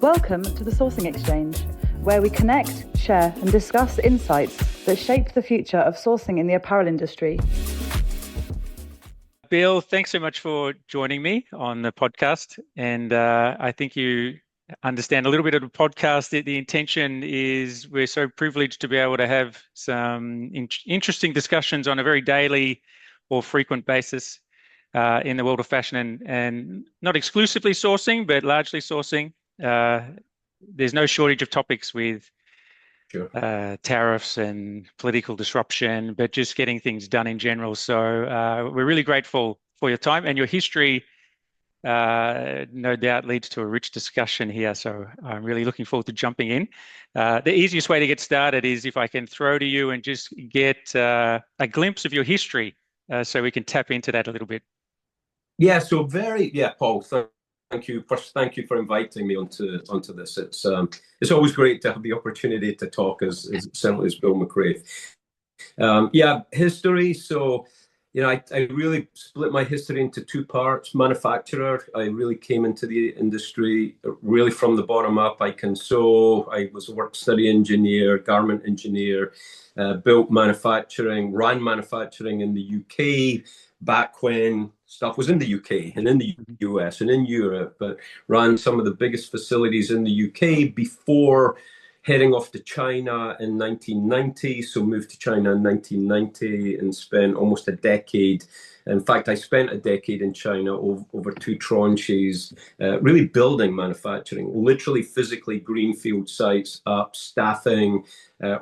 Welcome to the Sourcing Exchange, where we connect, share and discuss insights that shape the future of sourcing in the apparel industry. Bill, thanks so much for joining me on the podcast. And I think you understand a little bit of the podcast. The intention is we're so privileged to be able to have some interesting discussions on a very daily or frequent basis in the world of fashion and not exclusively sourcing, but largely sourcing. There's no shortage of topics with tariffs and political disruption, but just getting things done in general. So we're really grateful for your time, and your history no doubt leads to a rich discussion here. So I'm really looking forward to jumping in. The easiest way to get started is if I can throw to you and just get a glimpse of your history so we can tap into that a little bit. Yeah, so Paul, thank you. First, thank you for inviting me onto this. It's always great to have the opportunity to talk as simply as Bill McRaith. History. So, I really split my history into two parts. Manufacturer. I really came into the industry really from the bottom up. I can sew. I was a work study engineer, garment engineer, built manufacturing, ran manufacturing in the UK back when stuff was in the UK and in the US and in Europe, but ran some of the biggest facilities in the UK before heading off to China in 1990. So moved to China in 1990 and spent almost a decade. In fact, I spent a decade in China over two tranches, really building manufacturing, literally physically greenfield sites up, staffing,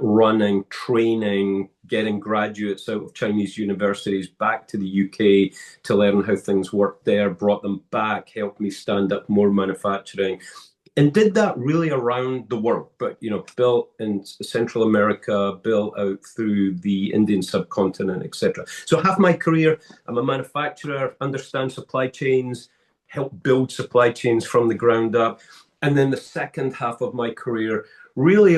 running, training, getting graduates out of Chinese universities back to the UK to learn how things work there, brought them back, helped me stand up more manufacturing. And did that really around the world, but built in Central America, built out through the Indian subcontinent, etc. So half my career, I'm a manufacturer, understand supply chains, help build supply chains from the ground up. And then the second half of my career, really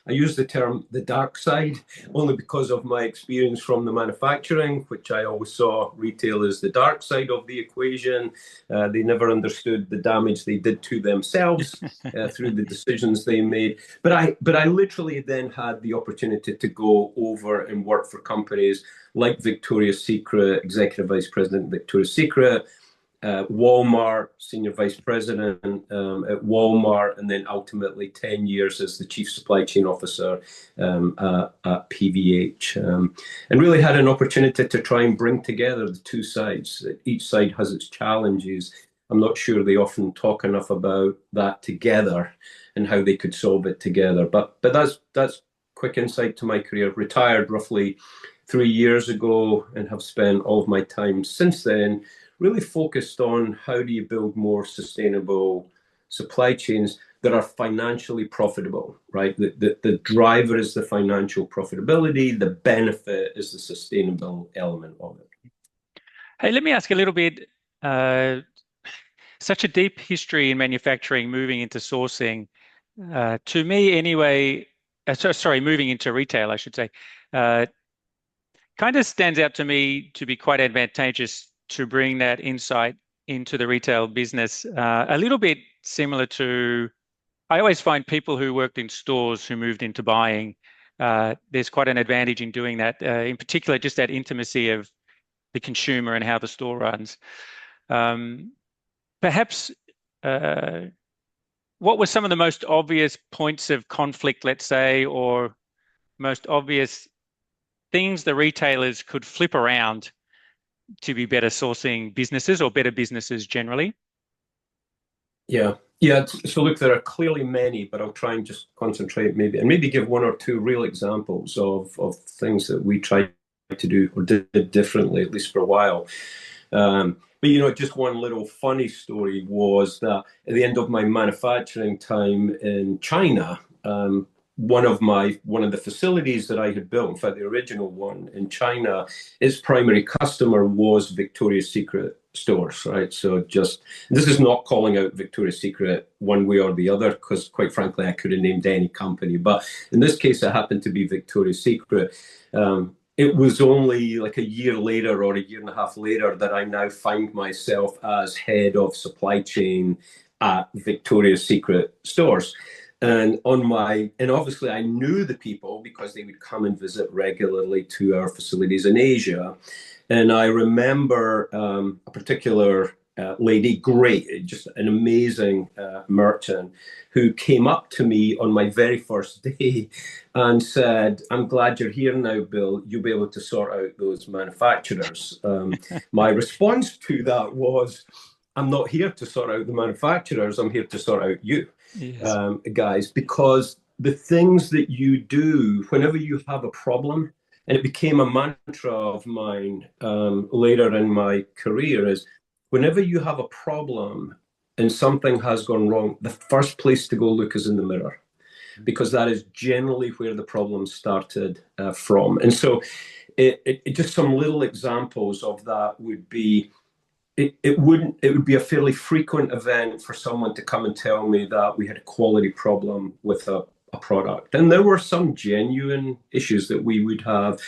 I use the term the dark side, only because of my experience from the manufacturing, which I always saw retail as the dark side of the equation. They never understood the damage they did to themselves through the decisions they made. But I literally then had the opportunity to go over and work for companies like Victoria's Secret, Executive Vice President, Victoria's Secret, Walmart, Senior Vice President at Walmart, and then ultimately 10 years as the Chief Supply Chain Officer at PVH. And really had an opportunity to try and bring together the two sides. Each side has its challenges. I'm not sure they often talk enough about that together and how they could solve it together. But that's quick insight to my career. Retired roughly 3 years ago and have spent all of my time since then really focused on how do you build more sustainable supply chains that are financially profitable, right? The driver is the financial profitability, the benefit is the sustainable element of it. Hey, let me ask a little bit, such a deep history in manufacturing, moving into sourcing, to me anyway, moving into retail, I should say, kind of stands out to me to be quite advantageous to bring that insight into the retail business. A little bit similar to, I always find people who worked in stores who moved into buying, there's quite an advantage in doing that, in particular, just that intimacy of the consumer and how the store runs. Perhaps, what were some of the most obvious points of conflict, let's say, or most obvious things the retailers could flip around to be better sourcing businesses or better businesses generally? Yeah. So look, there are clearly many, but I'll try and just concentrate maybe give one or two real examples of things that we tried to do or did differently, at least for a while. But just one little funny story was that at the end of my manufacturing time in China, one of the facilities that I had built, in fact, the original one in China, its primary customer was Victoria's Secret stores, right? So this is not calling out Victoria's Secret one way or the other, because quite frankly, I could have named any company. But in this case, it happened to be Victoria's Secret. It was only like a year later or a year and a half later that I now find myself as head of supply chain at Victoria's Secret stores. And obviously I knew the people because they would come and visit regularly to our facilities in Asia. And I remember a particular lady, great, just an amazing merchant, who came up to me on my very first day and said, "I'm glad you're here now, Bill. You'll be able to sort out those manufacturers." My response to that was, "I'm not here to sort out the manufacturers. I'm here to sort out you, Yes. guys, because the things that you do whenever you have a problem," and it became a mantra of mine later in my career, is whenever you have a problem and something has gone wrong, the first place to go look is in the mirror, because that is generally where the problem started from. And so it just some little examples of that would be, it would be a fairly frequent event for someone to come and tell me that we had a quality problem with a product. And there were some genuine issues that we would have.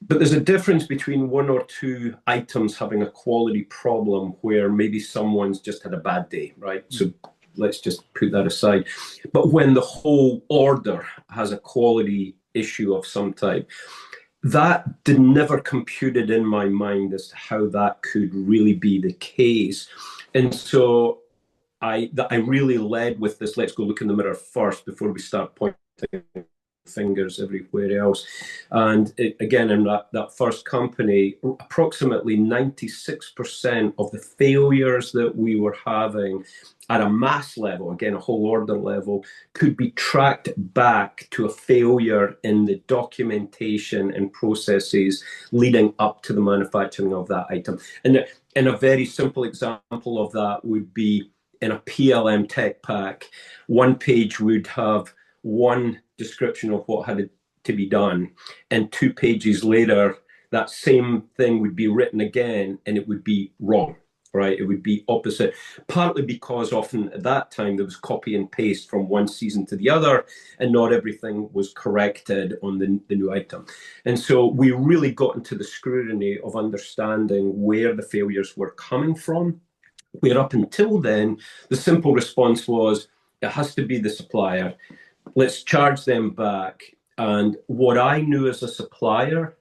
But there's a difference between one or two items having a quality problem where maybe someone's just had a bad day, right? So let's just put that aside. But when the whole order has a quality issue of some type, that never computed in my mind as to how that could really be the case. And so I really led with this, let's go look in the mirror first before we start pointing fingers everywhere else. And again, in that first company, approximately 96% of the failures that we were having at a mass level, again, a whole order level, could be tracked back to a failure in the documentation and processes leading up to the manufacturing of that item. And a very simple example of that would be in a PLM tech pack. One page would have one description of what had to be done, and 2 pages later that same thing would be written again and it would be wrong, right? It would be opposite, partly because often at that time there was copy and paste from one season to the other and not everything was corrected on the new item. And so we really got into the scrutiny of understanding where the failures were coming from, where up until then the simple response was, it has to be the supplier. Let's charge them back. And what I knew as a supplier,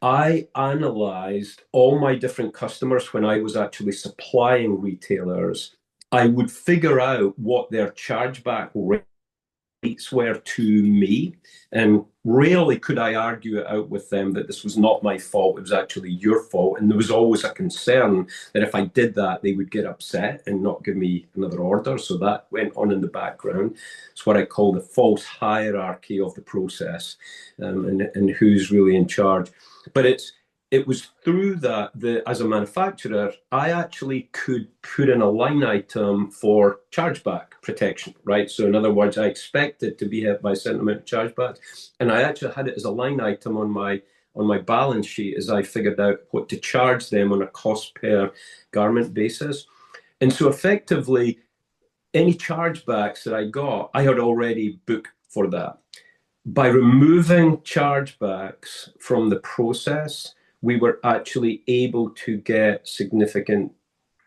I analyzed all my different customers when I was actually supplying retailers. I would figure out what their chargeback rates were to me, and rarely could I argue it out with them that this was not my fault, it was actually your fault. And there was always a concern that if I did that, they would get upset and not give me another order. So that went on in the background. It's what I call the false hierarchy of the process, and who's really in charge. But it was through that as a manufacturer, I actually could put in a line item for chargeback protection, right? So in other words, I expected to be hit by a certain amount of chargeback, and I actually had it as a line item on my balance sheet as I figured out what to charge them on a cost per garment basis. And so effectively, any chargebacks that I got, I had already booked for that. By removing chargebacks from the process, we were actually able to get significant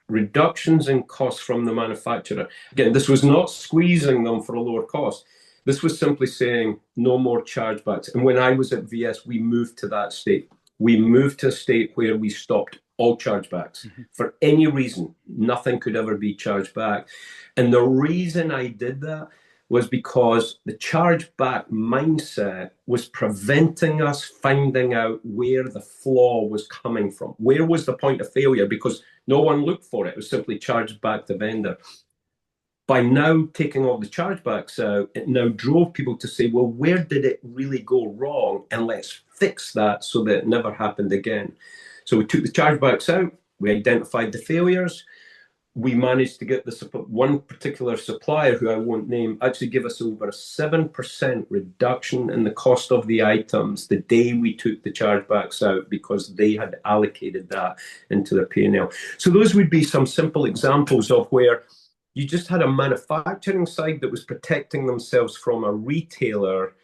reductions in costs from the manufacturer. Again, this was not squeezing them for a lower cost. This was simply saying no more chargebacks. And when I was at VS, we moved to that state. We moved to a state where we stopped all chargebacks. For any reason, nothing could ever be charged back. And the reason I did that was because the chargeback mindset was preventing us finding out where the flaw was coming from. Where was the point of failure? Because no one looked for it. It was simply charged back to vendor. By now taking all the chargebacks out, it now drove people to say, well, where did it really go wrong? And let's fix that so that it never happened again. So we took the chargebacks out. We identified the failures. We managed to get one particular supplier, who I won't name, actually give us over a 7% reduction in the cost of the items the day we took the chargebacks out, because they had allocated that into their P&L. So those would be some simple examples of where you just had a manufacturing side that was protecting themselves from a retailer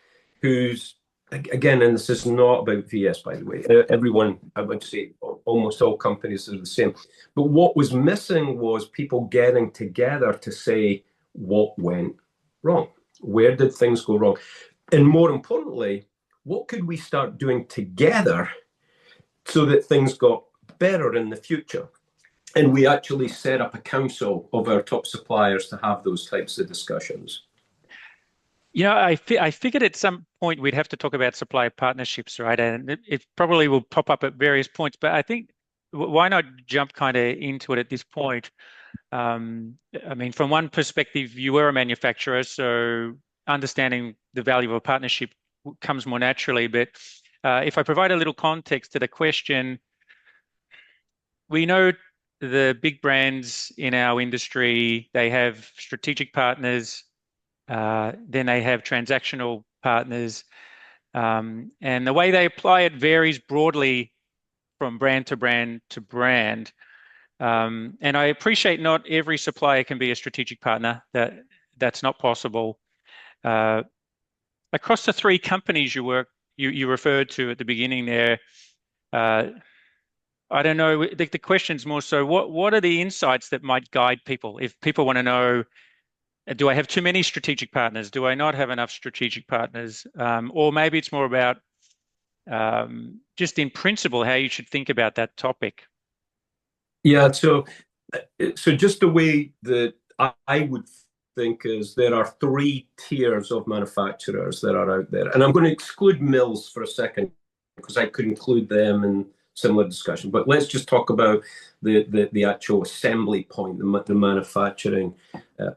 whose again, and this is not about VS, by the way. Everyone, I would say, almost all companies are the same. But what was missing was people getting together to say what went wrong. Where did things go wrong? And more importantly, what could we start doing together so that things got better in the future? And we actually set up a council of our top suppliers to have those types of discussions. I figured at some point we'd have to talk about supplier partnerships, right? And it probably will pop up at various points, but I think why not jump kind of into it at this point? I mean, from one perspective, you were a manufacturer, so understanding the value of a partnership comes more naturally. But if I provide a little context to the question, we know the big brands in our industry, they have strategic partners, then they have transactional partners, and the way they apply it varies broadly from brand to brand to brand. And I appreciate not every supplier can be a strategic partner. That's not possible. Across the three companies you referred to at the beginning there, I don't know. The question's more so, what are the insights that might guide people if people want to know? Do I have too many strategic partners? Do I not have enough strategic partners? Or maybe it's more about just in principle how you should think about that topic. Yeah, so just the way that I would think is there are three tiers of manufacturers that are out there. And I'm going to exclude mills for a second because I could include them in similar discussion. But let's just talk about the actual assembly point, the manufacturing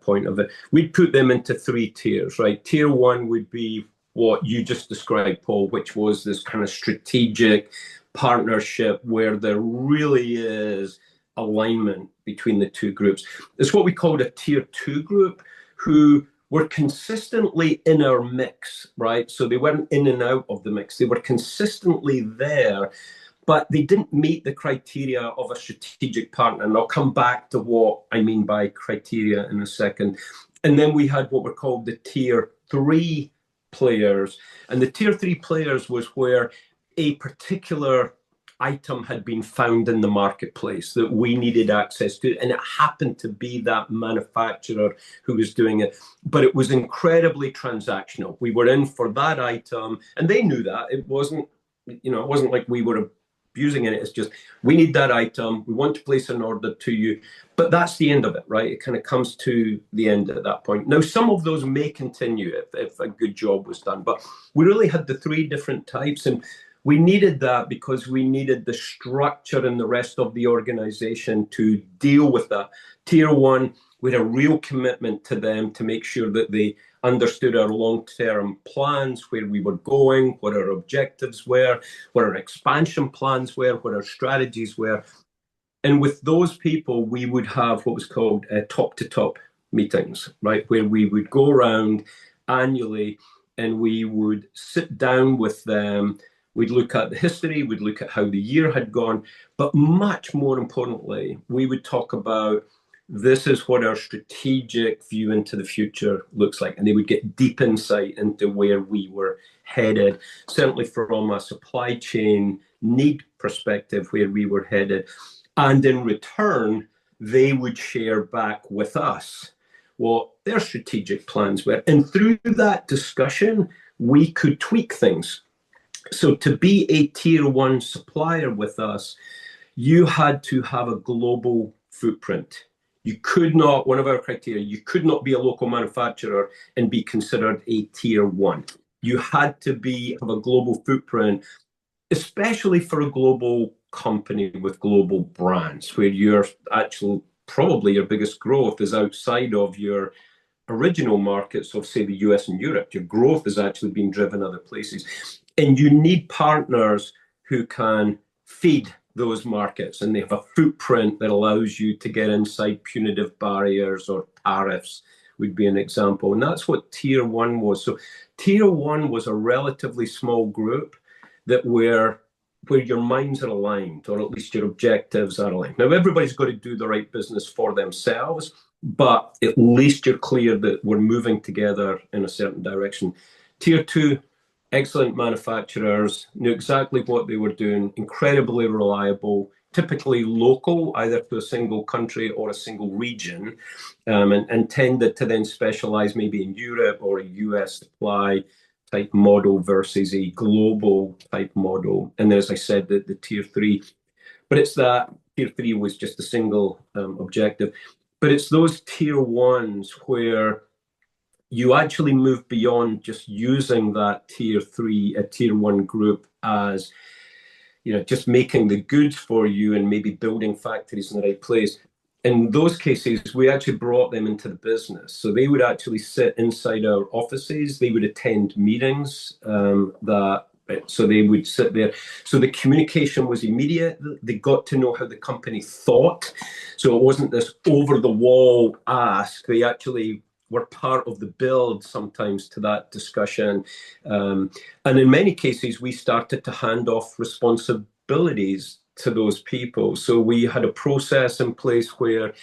point of it. We'd put them into three tiers, right? Tier one would be what you just described, Paul, which was this kind of strategic partnership where there really is alignment between the two groups. It's what we called a tier two group who were consistently in our mix, right? So they weren't in and out of the mix. They were consistently there, but they didn't meet the criteria of a strategic partner. And I'll come back to what I mean by criteria in a second. And then we had what were called the tier three players. And the tier three players was where a particular item had been found in the marketplace that we needed access to. And it happened to be that manufacturer who was doing it. But it was incredibly transactional. We were in for that item and they knew that. It wasn't like we were abusing it. It's just, we need that item. We want to place an order to you. But that's the end of it, right? It kind of comes to the end at that point. Now, some of those may continue if a good job was done. But we really had the three different types. And we needed that because we needed the structure and the rest of the organization to deal with that. Tier one, we had a real commitment to them to make sure that they understood our long-term plans, where we were going, what our objectives were, what our expansion plans were, what our strategies were. And with those people, we would have what was called top-to-top meetings, right, where we would go around annually and we would sit down with them. We'd look at the history, we'd look at how the year had gone, but much more importantly, we would talk about this is what our strategic view into the future looks like. And they would get deep insight into where we were headed, certainly from a supply chain need perspective, where we were headed. And in return, they would share back with us what their strategic plans were. And through that discussion, we could tweak things. So to be a tier one supplier with us, you had to have a global footprint. You could not, one of our criteria, you could not be a local manufacturer and be considered a tier one. You had to have a global footprint, especially for a global company with global brands, where you're actually probably your biggest growth is outside of your original markets of, say, the US and Europe. Your growth is actually being driven other places. And you need partners who can feed those markets, and they have a footprint that allows you to get inside punitive barriers, or tariffs would be an example. And that's what tier one was. So tier one was a relatively small group that where your minds are aligned, or at least your objectives are aligned. Now, everybody's got to do the right business for themselves, but at least you're clear that we're moving together in a certain direction. Tier two, excellent manufacturers, knew exactly what they were doing, incredibly reliable, typically local, either to a single country or a single region, and tended to then specialize maybe in Europe or a US supply type model versus a global type model. And as I said, the tier three, but it's that tier three was just a single objective. But it's those tier ones where you actually move beyond just using that tier three, a tier one group as, just making the goods for you and maybe building factories in the right place. In those cases, we actually brought them into the business. So they would actually sit inside our offices. They would attend meetings so they would sit there. So the communication was immediate. They got to know how the company thought. So it wasn't this over-the-wall ask. They actually were part of the build sometimes to that discussion. And in many cases, we started to hand off responsibilities to those people. So we had a process in place where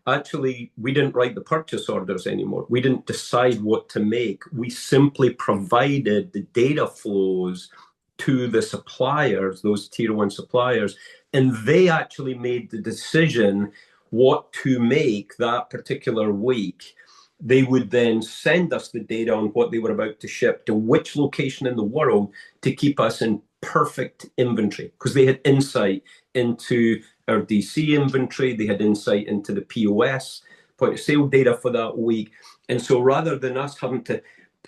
actually we didn't write the purchase orders anymore. We didn't decide what to make. We simply provided the data flows to the suppliers, those tier one suppliers, and they actually made the decision what to make that particular week. They would then send us the data on what they were about to ship to which location in the world to keep us in perfect inventory, because they had insight into our DC inventory, they had insight into the POS, point of sale data for that week. And so rather than us having to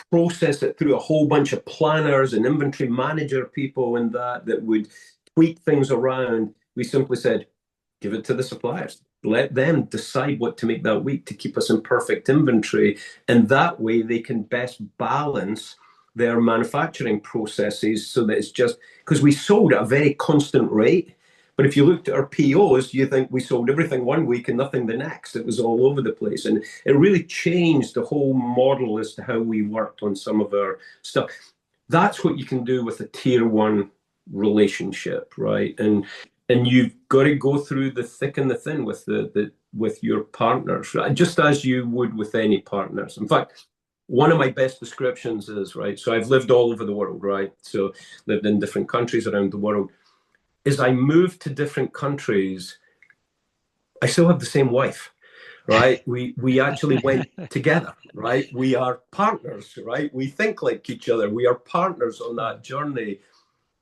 process it through a whole bunch of planners and inventory manager people and that would tweak things around, we simply said, give it to the suppliers. Let them decide what to make that week to keep us in perfect inventory. And that way they can best balance their manufacturing processes so that it's just, because we sold at a very constant rate. But if you looked at our POs, you think we sold everything one week and nothing the next. It was all over the place. And it really changed the whole model as to how we worked on some of our stuff. That's what you can do with a tier one relationship, right? And you've got to go through the thick and the thin with with your partners, right? Just as you would with any partners. In fact, one of my best descriptions is, right, so I've lived all over the world, right? So lived in different countries around the world. As I moved to different countries, I still have the same wife, right? We actually went together, right? We are partners, right? We think like each other. We are partners on that journey.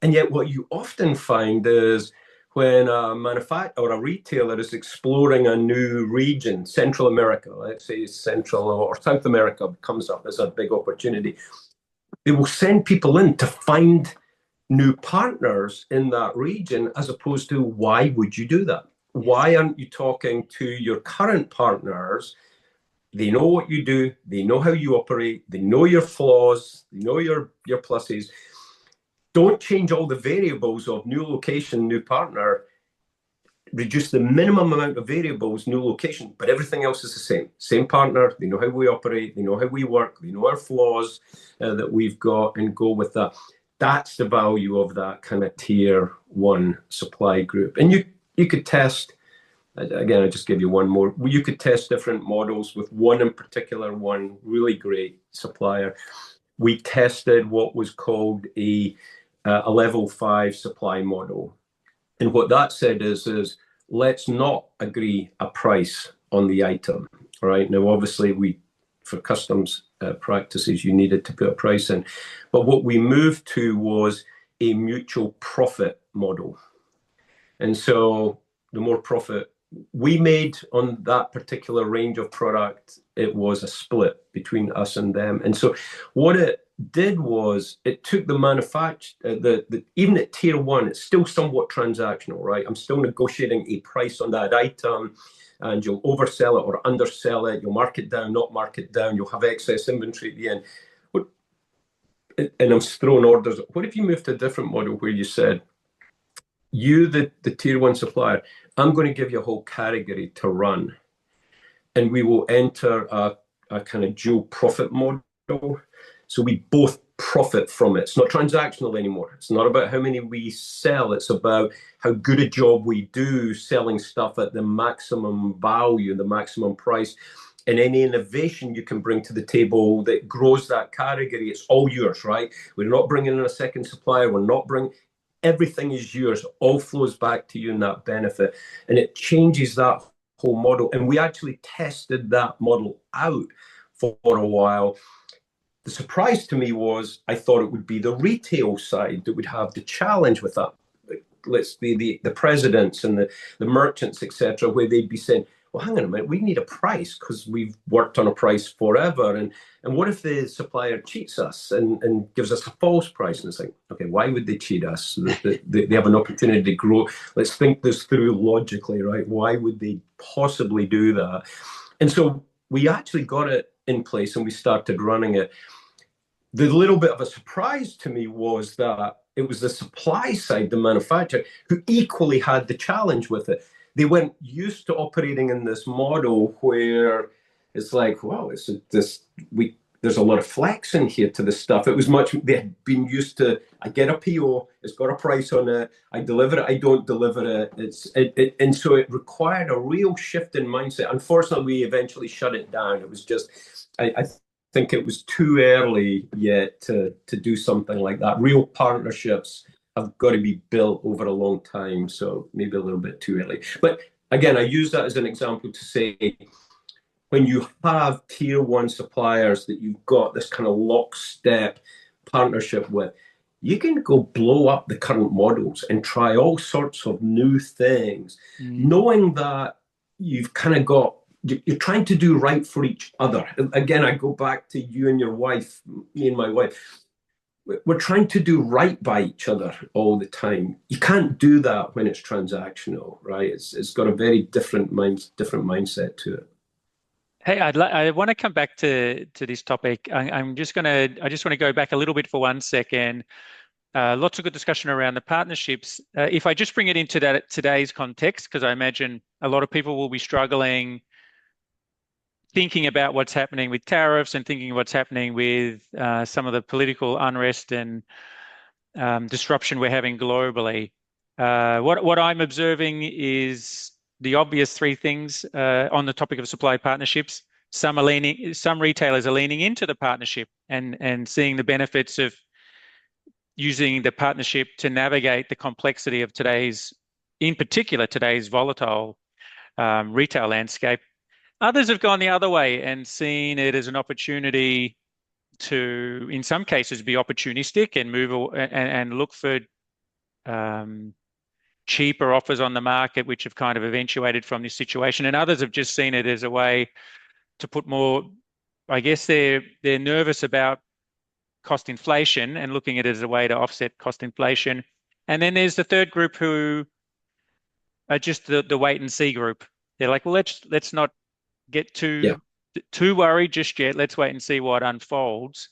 And yet what you often find is when a manufacturer or a retailer is exploring a new region, Central America, let's say Central or South America comes up as a big opportunity, they will send people in to find new partners in that region, as opposed to why would you do that? Why aren't you talking to your current partners? They know what you do, they know how you operate, they know your flaws, they know your pluses. Don't change all the variables of new location, new partner. Reduce the minimum amount of variables, new location, but everything else is the same. Same partner, they know how we operate, they know how we work, they know our flaws that we've got, and go with that. That's the value of that kind of tier one supply group. And you could test, again, I just give you one more. You could test different models with one in particular, one really great supplier. We tested what was called a level 5 supply model. And what that said is let's not agree a price on the item, right? Now, obviously, for customs practices, you needed to put a price in. But what we moved to was a mutual profit model. And so the more profit we made on that particular range of product, it was a split between us and them. And so what it did was it took the manufacturer, even at tier one, it's still somewhat transactional, right? I'm still negotiating a price on that item, and you'll oversell it or undersell it. You'll mark it down, not mark it down. You'll have excess inventory at the end. And I'm throwing orders. What if you moved to a different model where you said, you, the tier one supplier, I'm going to give you a whole category to run, and we will enter a kind of dual profit model. So we both profit from it. It's not transactional anymore. It's not about how many we sell. It's about how good a job we do selling stuff at the maximum value, the maximum price. and any innovation you can bring to the table that grows that category, it's all yours, right? We're not bringing in a second supplier. We're not bringing, everything is yours. All flows back to you in that benefit. And it changes that whole model. And we actually tested that model out for a while. The surprise to me was I thought it would be the retail side that would have the challenge with that. Let's be the presidents and the merchants, etc., where they'd be saying, well, hang on a minute, we need a price because we've worked on a price forever. And what if the supplier cheats us and gives us a false price? And it's like, okay, why would they cheat us? They have an opportunity to grow. Let's think this through logically, right? Why would they possibly do that? And so we actually got it in place and we started running it. The little bit of a surprise to me was that it was the supply side, the manufacturer, who equally had the challenge with it. They weren't used to operating in this model where it's like, wow, there's a lot of flex in here to this stuff. It was much, they had been used to, I get a PO, it's got a price on it, I deliver it, I don't deliver it. And so it required a real shift in mindset. Unfortunately, we eventually shut it down. It was just, I think it was too early yet to do something like that. Real partnerships have got to be built over a long time, so maybe a little bit too early. But again, I use that as an example to say, when you have tier one suppliers that you've got this kind of lockstep partnership with, you can go blow up the current models and try all sorts of new things, knowing that you've kind of got, you're trying to do right for each other. Again, I go back to you and your wife, me and my wife. We're trying to do right by each other all the time. You can't do that when it's transactional, right? It's got a very different mindset to it. Hey, I want to come back to this topic. I just want to go back a little bit for 1 second. Lots of good discussion around the partnerships. If I just bring it into today's context, because I imagine a lot of people will be struggling thinking about what's happening with tariffs and thinking what's happening with some of the political unrest and disruption we're having globally. What I'm observing is the obvious three things on the topic of supply partnerships. Some retailers are leaning into the partnership and seeing the benefits of using the partnership to navigate the complexity of in particular today's volatile retail landscape. Others have gone the other way and seen it as an opportunity to, in some cases, be opportunistic and move and look for cheaper offers on the market, which have kind of eventuated from this situation. And others have just seen it as a way to put more, I guess they're nervous about cost inflation and looking at it as a way to offset cost inflation. And then there's the third group who are just the wait and see group. They're like, well, let's not get too worried just yet. Let's wait and see what unfolds.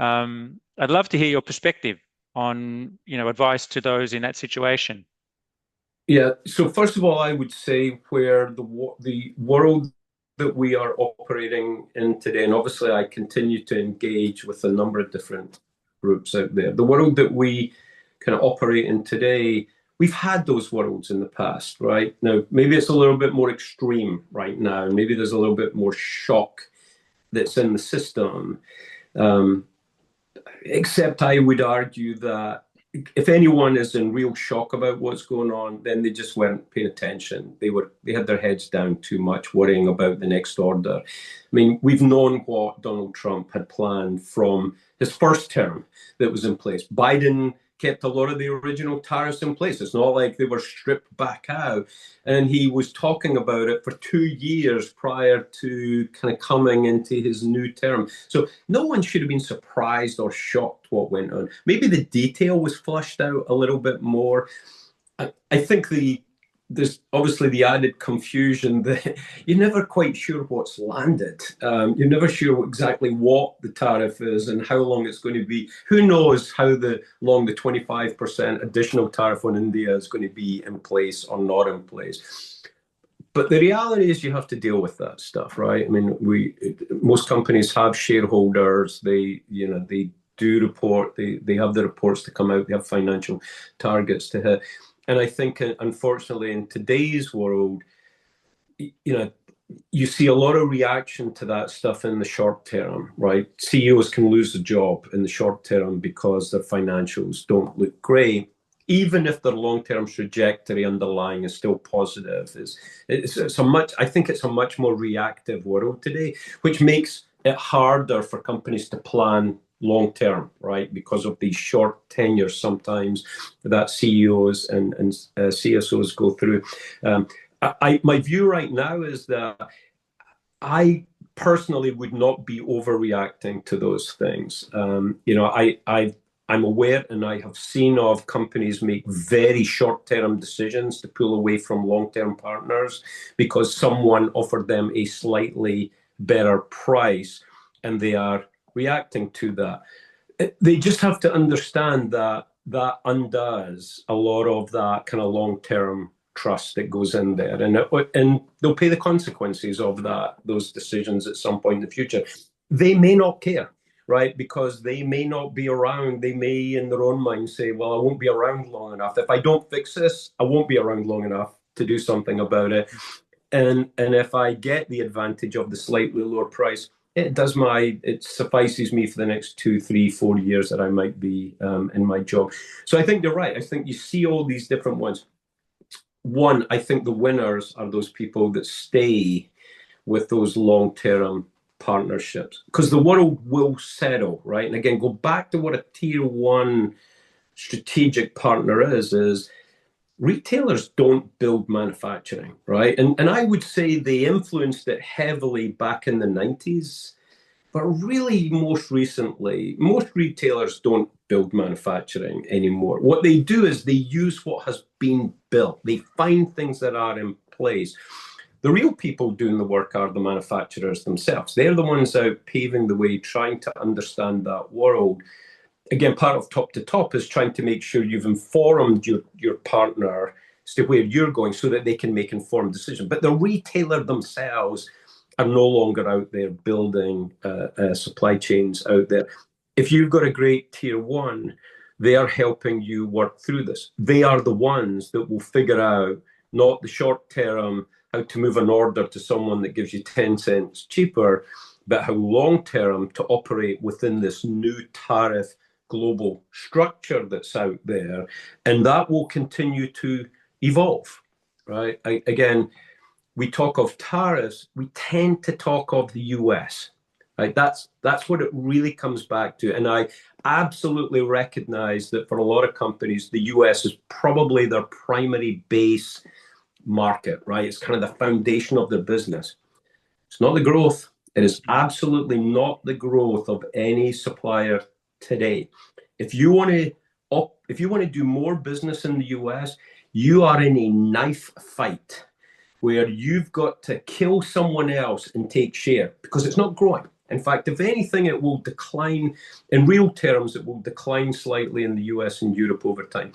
I'd love to hear your perspective on, advice to those in that situation. Yeah. So first of all, I would say where the world that we are operating in today, and obviously I continue to engage with a number of different groups out there. The world that we kind of operate in today, we've had those worlds in the past, right? Now, maybe it's a little bit more extreme right now. Maybe there's a little bit more shock that's in the system. Except I would argue that if anyone is in real shock about what's going on, then they just weren't paying attention. They had their heads down too much, worrying about the next order. I mean, we've known what Donald Trump had planned from his first term that was in place. Biden kept a lot of the original tariffs in place. It's not like they were stripped back out. And he was talking about it for 2 years prior to kind of coming into his new term. So no one should have been surprised or shocked what went on. Maybe the detail was flushed out a little bit more. I think there's obviously the added confusion that you're never quite sure what's landed. You're never sure exactly what the tariff is and how long it's going to be. Who knows how long the 25% additional tariff on India is going to be in place or not in place. But the reality is you have to deal with that stuff, right? I mean, most companies have shareholders. They do report. They have the reports to come out. They have financial targets to hit. And I think, unfortunately, in today's world, you see a lot of reaction to that stuff in the short term, right? CEOs can lose a job in the short term because their financials don't look great, even if their long-term trajectory underlying is still positive. I think it's a much more reactive world today, which makes it harder for companies to plan long-term, right? Because of these short tenures sometimes that CEOs and CSOs go through. My view right now is that I personally would not be overreacting to those things. I'm aware and I have seen of companies make very short-term decisions to pull away from long-term partners because someone offered them a slightly better price and they are reacting to that. They just have to understand that that undoes a lot of that kind of long-term trust that goes in there, and they'll pay the consequences of those decisions at some point in the future. They may not care, right? Because they may not be around. They may, in their own mind, say, well, I won't be around long enough. If I don't fix this, I won't be around long enough to do something about it. And if I get the advantage of the slightly lower price, it suffices me for the next 2, 3, 4 years that I might be in my job. So I think you're right. I think you see all these different ones. One, I think the winners are those people that stay with those long-term partnerships, because the world will settle, right? And again, go back to what a tier one strategic partner is retailers don't build manufacturing, right? And I would say they influenced it heavily back in the 90s, but really most recently, most retailers don't build manufacturing anymore. What they do is they use what has been built. They find things that are in place. The real people doing the work are the manufacturers themselves. They're the ones out paving the way, trying to understand that world. Again, part of top to top is trying to make sure you've informed your partner as to where you're going so that they can make informed decisions. But the retailer themselves are no longer out there building supply chains out there. If you've got a great tier one, they are helping you work through this. They are the ones that will figure out not the short term, how to move an order to someone that gives you 10 cents cheaper, but how long term to operate within this new tariff global structure that's out there. And that will continue to evolve, right? Again, we talk of tariffs, we tend to talk of the US, right? That's what it really comes back to. And I absolutely recognize that for a lot of companies, the US is probably their primary base market, right? It's kind of the foundation of their business. It's not the growth. It is absolutely not the growth of any supplier today. If you want to do more business in the US, you are in a knife fight where you've got to kill someone else and take share because it's not growing. In fact, if anything, it will decline. In real terms, it will decline slightly in the US and Europe over time.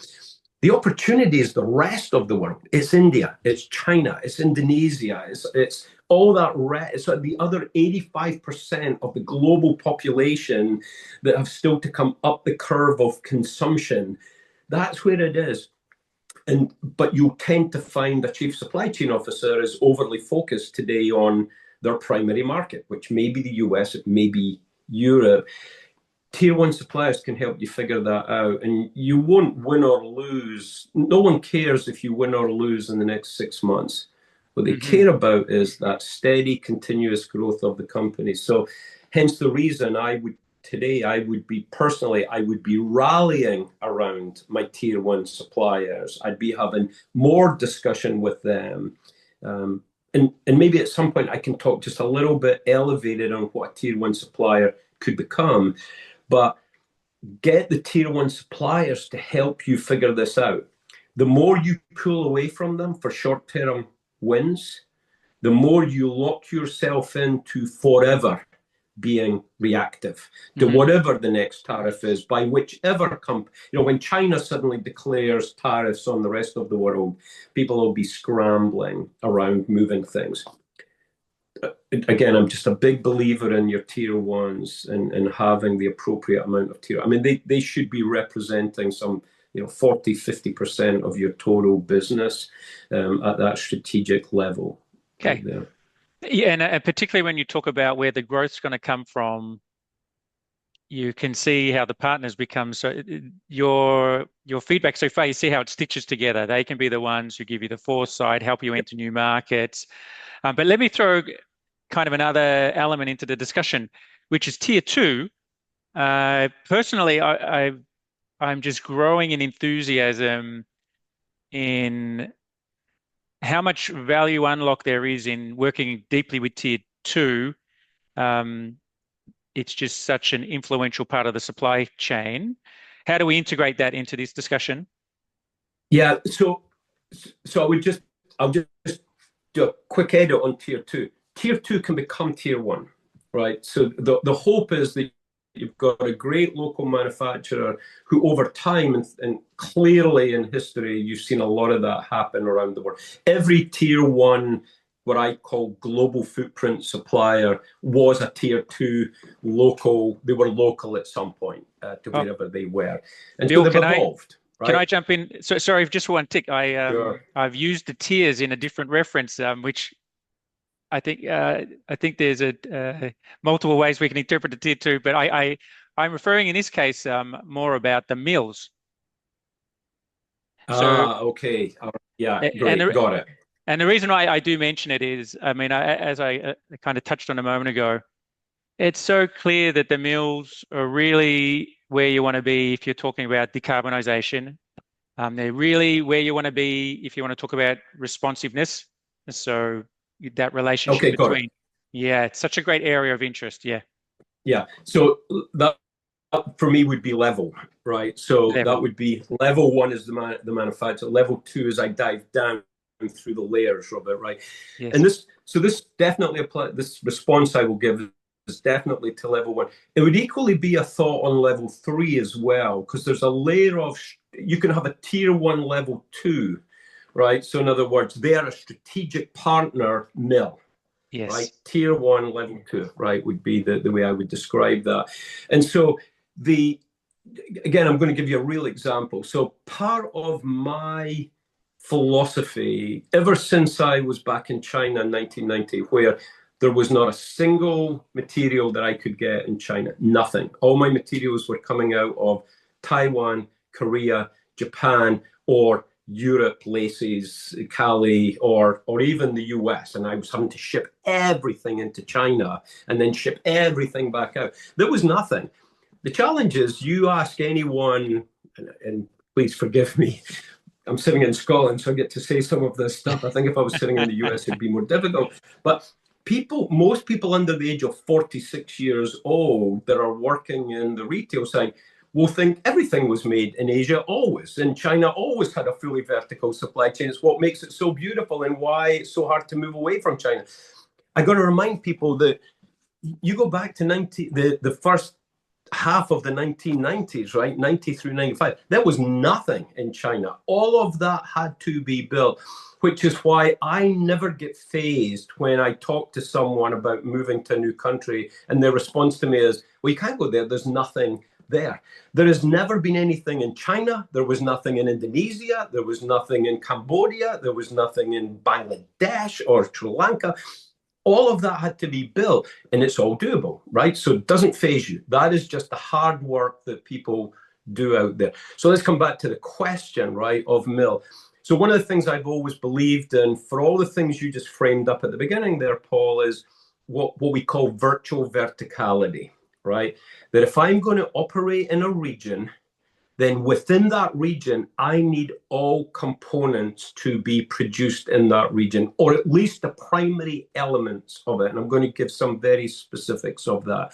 The opportunity is the rest of the world. It's India, it's China, it's Indonesia, it's all that. It's like the other 85% of the global population that have still to come up the curve of consumption. That's where it is. But you'll tend to find a chief supply chain officer is overly focused today on their primary market, which may be the US, it may be Europe. Tier one suppliers can help you figure that out, and you won't win or lose. No one cares if you win or lose in the next 6 months. What they care about is that steady, continuous growth of the company. So hence the reason I would be rallying around my tier one suppliers. I'd be having more discussion with them. And maybe at some point I can talk just a little bit elevated on what a tier one supplier could become, but get the tier one suppliers to help you figure this out. The more you pull away from them for short-term wins, the more you lock yourself into forever being reactive to whatever the next tariff is by whichever company. When China suddenly declares tariffs on the rest of the world, people will be scrambling around moving things. Again, I'm just a big believer in your tier ones and having the appropriate amount of tier. I mean, they should be representing some 40, 50% of your total business at that strategic level. Okay. There. Yeah, and particularly when you talk about where the growth's going to come from, you can see how the partners become your feedback so far. You see how it stitches together. They can be the ones who give you the foresight, help you enter new markets. But let me throw kind of another element into the discussion, which is tier two. Personally, I'm just growing in enthusiasm in how much value unlock there is in working deeply with tier two. Um, it's just such an influential part of the supply chain. How do we integrate that into this discussion? Yeah, so I'll just do a quick edit on tier two. Tier two can become tier one, right? So the hope is that you've got a great local manufacturer who over time, and clearly in history, you've seen a lot of that happen around the world. Every tier one, what I call global footprint supplier, was a tier two local. They were local at some point to wherever they were. And Bill, so they've evolved. Right? Can I jump in? So sorry, just for one tick. Sure. I've used the tiers in a different reference, which I think there's multiple ways we can interpret the tier two, but I'm referring in this case more about the mills. Okay. Yeah, great. Got it. And the reason why I do mention it is, I mean, as I kind of touched on a moment ago, it's so clear that the mills are really where you want to be if you're talking about decarbonisation. They're really where you want to be if you want to talk about responsiveness. So that relationship between, yeah, it's such a great area of interest. Yeah. Yeah. So that for me would be level, right? So that would be level one is the manufacturer. Level two is I dive down through the layers of it, right? Yes. And this definitely applies. This response I will give is definitely to level one. It would equally be a thought on level three as well, because there's a layer of, you can have a tier one level two, right? So in other words, they are a strategic partner mill. Yes. Right? Tier one, level two, right, would be the way I would describe that. And so again, I'm going to give you a real example. So part of my philosophy, ever since I was back in China in 1990, where there was not a single material that I could get in China, nothing. All my materials were coming out of Taiwan, Korea, Japan, or Europe, places, Cali, or even the US, and I was having to ship everything into China and then ship everything back out. There was nothing. The challenge is, you ask anyone, and please forgive me, I'm sitting in Scotland, so I get to say some of this stuff. I think if I was sitting in the US, it'd be more difficult. But most people under the age of 46 years old that are working in the retail side will think everything was made in Asia always, and China always had a fully vertical supply chain. It's what makes it so beautiful and why it's so hard to move away from China. I got to remind people that you go back to the first half of the 1990s, right? 90 through 95. There was nothing in China. All of that had to be built, which is why I never get fazed when I talk to someone about moving to a new country and their response to me is, well, you can't go there. There's nothing there. There has never been anything in China. There was nothing in Indonesia. There was nothing in Cambodia. There was nothing in Bangladesh or Sri Lanka. All of that had to be built, and it's all doable, right? So it doesn't faze you. That is just the hard work that people do out there. So let's come back to the question, right, of mill. So one of the things I've always believed in, for all the things you just framed up at the beginning there, Paul, is what we call virtual verticality, right? That if I'm going to operate in a region, then within that region, I need all components to be produced in that region, or at least the primary elements of it. And I'm going to give some very specifics of that.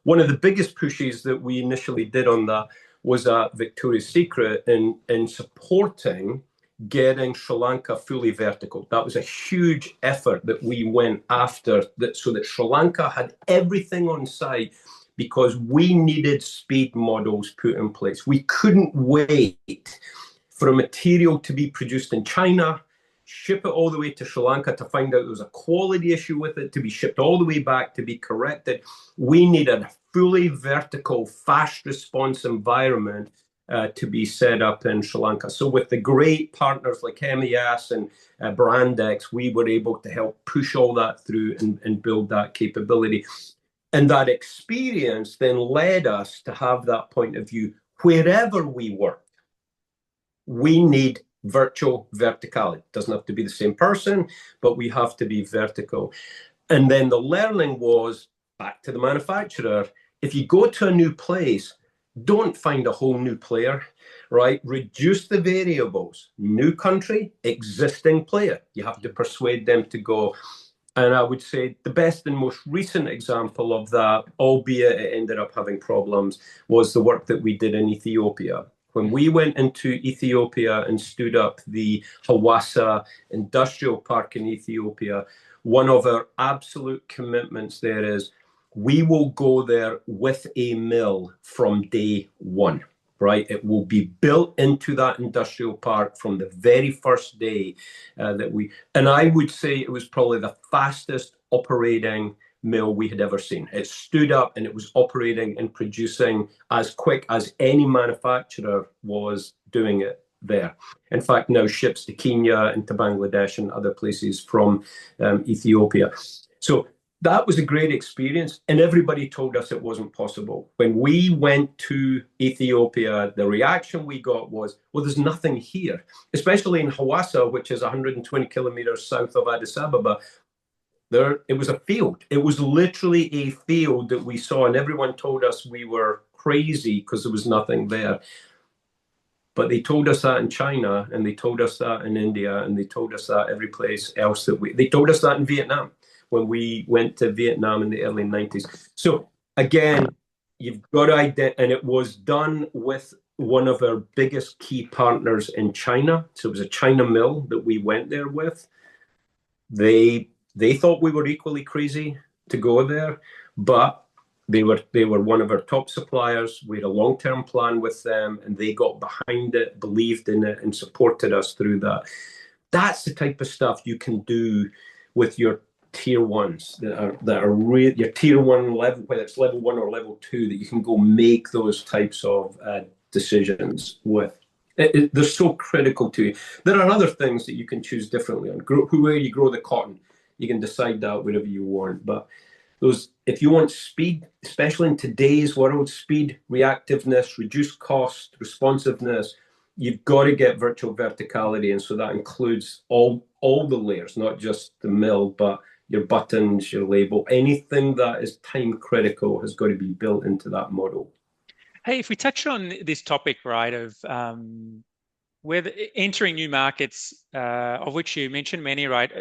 One of the biggest pushes that we initially did on that was at Victoria's Secret in supporting getting Sri Lanka fully vertical. That was a huge effort that we went after, so that Sri Lanka had everything on site, because we needed speed models put in place. We couldn't wait for a material to be produced in China, ship it all the way to Sri Lanka to find out there was a quality issue with it, to be shipped all the way back, to be corrected. We needed a fully vertical, fast response environment to be set up in Sri Lanka. So with the great partners like MES and Brandex, we were able to help push all that through and build that capability. And that experience then led us to have that point of view. Wherever we work, we need virtual verticality. It doesn't have to be the same person, but we have to be vertical. And then the learning was back to the manufacturer. If you go to a new place, don't find a whole new player, right? Reduce the variables. New country, existing player. You have to persuade them to go. And I would say the best and most recent example of that, albeit it ended up having problems, was the work that we did in Ethiopia. When we went into Ethiopia and stood up the Hawassa Industrial Park in Ethiopia, one of our absolute commitments there is we will go there with a mill from day one, right? It will be built into that industrial park from the very first day and I would say it was probably the fastest operating mill we had ever seen. It stood up and it was operating and producing as quick as any manufacturer was doing it there. In fact, now ships to Kenya and to Bangladesh and other places from Ethiopia. So that was a great experience, and everybody told us it wasn't possible. When we went to Ethiopia, the reaction we got was, well, there's nothing here, especially in Hawassa, which is 120 kilometers south of Addis Ababa. It was a field. It was literally a field that we saw, and everyone told us we were crazy because there was nothing there. But they told us that in China, and they told us that in India, and they told us that every place else they told us that in Vietnam when we went to Vietnam in the early 90s. So again, you've got to and it was done with one of our biggest key partners in China. So it was a China mill that we went there with. They thought we were equally crazy to go there, but they were one of our top suppliers. We had a long-term plan with them, and they got behind it, believed in it, and supported us through that. That's the type of stuff you can do with your tier ones that are your tier one level, whether it's level 1 or level 2, that you can go make those types of decisions with. They're so critical to you. There are other things that you can choose differently on. Where you grow the cotton, you can decide that wherever you want. But if you want speed, especially in today's world, speed, reactiveness, reduced cost, responsiveness, you've got to get virtual verticality. And so that includes all the layers, not just the mill, but your buttons, your label, anything that is time critical has got to be built into that model. Hey, if we touch on this topic, right, of whether entering new markets, of which you mentioned many, right?